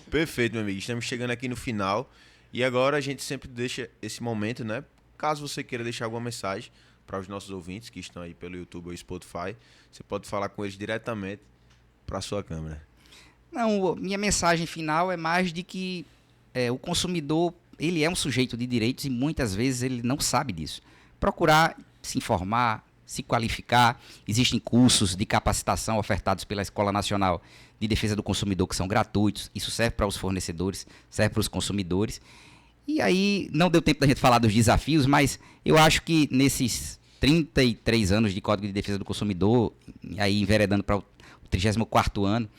Perfeito, meu amigo. Estamos chegando aqui no final. E agora a gente sempre deixa esse momento, né? Caso você queira deixar alguma mensagem para os nossos ouvintes que estão aí pelo YouTube ou Spotify, você pode falar com eles diretamente para a sua câmera. Não, minha mensagem final é mais de que o consumidor, ele é um sujeito de direitos e muitas vezes ele não sabe disso. Procurar se informar, se qualificar. Existem cursos de capacitação ofertados pela Escola Nacional de Defesa do Consumidor que são gratuitos. Isso serve para os fornecedores, serve para os consumidores. E aí, não deu tempo da gente falar dos desafios, mas eu acho que nesses 33 anos de Código de Defesa do Consumidor, aí enveredando para o 34º ano,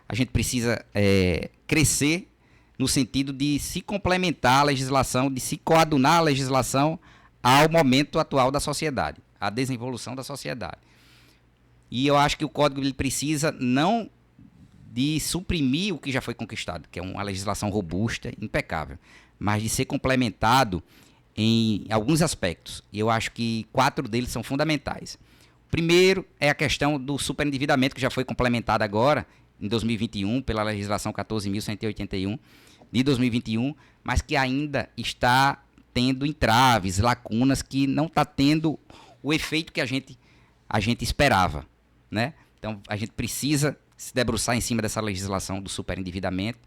a gente precisa crescer no sentido de se complementar a legislação, de se coadunar a legislação ao momento atual da sociedade, à desenvolução da sociedade. E eu acho que o Código ele precisa não de suprimir o que já foi conquistado, que é uma legislação robusta, impecável, mas de ser complementado em alguns aspectos. E eu acho que 4 deles são fundamentais. O primeiro é a questão do superendividamento, que já foi complementado agora, em 2021, pela legislação 14.181 de 2021, mas que ainda está tendo entraves, lacunas, que não está tendo o efeito que a gente esperava, né? Então, a gente precisa se debruçar em cima dessa legislação do superendividamento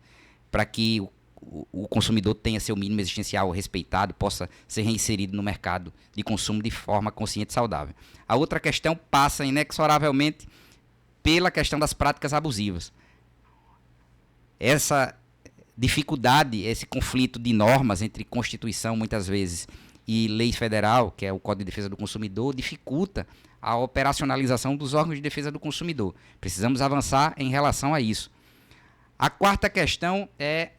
para que o consumidor tenha seu mínimo existencial respeitado, possa ser reinserido no mercado de consumo de forma consciente e saudável. A outra questão passa inexoravelmente pela questão das práticas abusivas. Essa dificuldade, esse conflito de normas entre Constituição, muitas vezes, e lei federal, que é o Código de Defesa do Consumidor, dificulta a operacionalização dos órgãos de defesa do consumidor. Precisamos avançar em relação a isso. A quarta questão é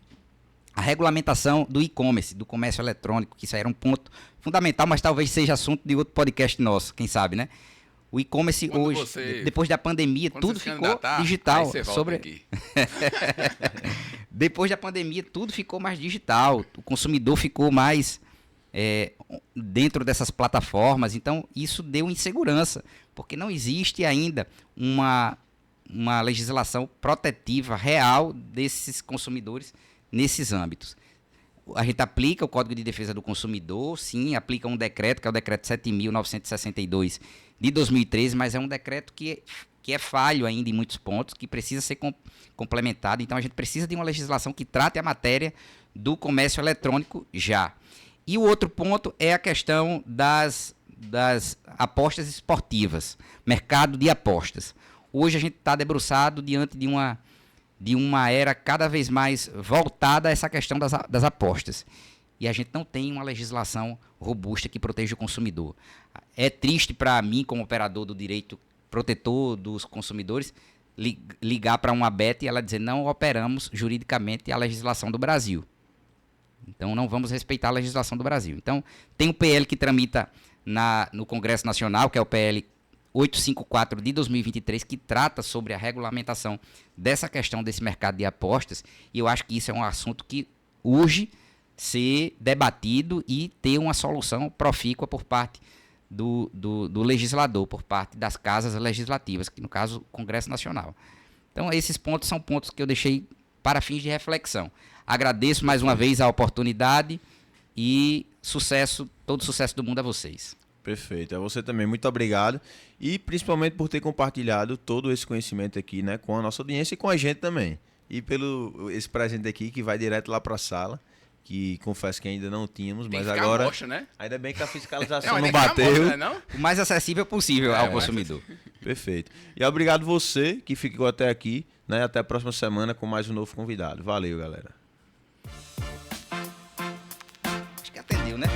a regulamentação do e-commerce, do comércio eletrônico, que isso aí era um ponto fundamental, mas talvez seja assunto de outro podcast nosso, quem sabe, né? O e-commerce hoje, depois da pandemia, tudo ficou digital. Depois da pandemia, tudo ficou mais digital. O consumidor ficou mais dentro dessas plataformas. Então, isso deu insegurança, porque não existe ainda uma legislação protetiva real desses consumidores nesses âmbitos. A gente aplica o Código de Defesa do Consumidor, sim, aplica um decreto, que é o decreto 7.962 de 2013, mas é um decreto que é falho ainda em muitos pontos, que precisa ser complementado. Então, a gente precisa de uma legislação que trate a matéria do comércio eletrônico já. E o outro ponto é a questão das apostas esportivas, mercado de apostas. Hoje a gente está debruçado diante de uma era cada vez mais voltada a essa questão das apostas. E a gente não tem uma legislação robusta que proteja o consumidor. É triste para mim, como operador do direito protetor dos consumidores, ligar para uma Bet e ela dizer: não operamos juridicamente a legislação do Brasil. Então não vamos respeitar a legislação do Brasil. Então tem um PL que tramita no Congresso Nacional, que é o PL 854 de 2023, que trata sobre a regulamentação dessa questão desse mercado de apostas, e eu acho que isso é um assunto que urge ser debatido e ter uma solução profícua por parte do legislador, por parte das casas legislativas, que no caso o Congresso Nacional. Então esses pontos são pontos que eu deixei para fins de reflexão. Agradeço mais uma vez a oportunidade e sucesso, todo sucesso do mundo a vocês. Perfeito. A você também, muito obrigado. E principalmente por ter compartilhado todo esse conhecimento aqui, né, com a nossa audiência e com a gente também. E pelo esse presente aqui que vai direto lá para a sala, que confesso que ainda não tínhamos, Tem mas que ficar agora mostra, né? ainda bem que a fiscalização Mas não tem que ficar bateu. mostra, né, não? O mais acessível possível ao consumidor. Perfeito. E obrigado você que ficou até aqui, né? Até a próxima semana com mais um novo convidado. Valeu, galera. Acho que atendeu, né?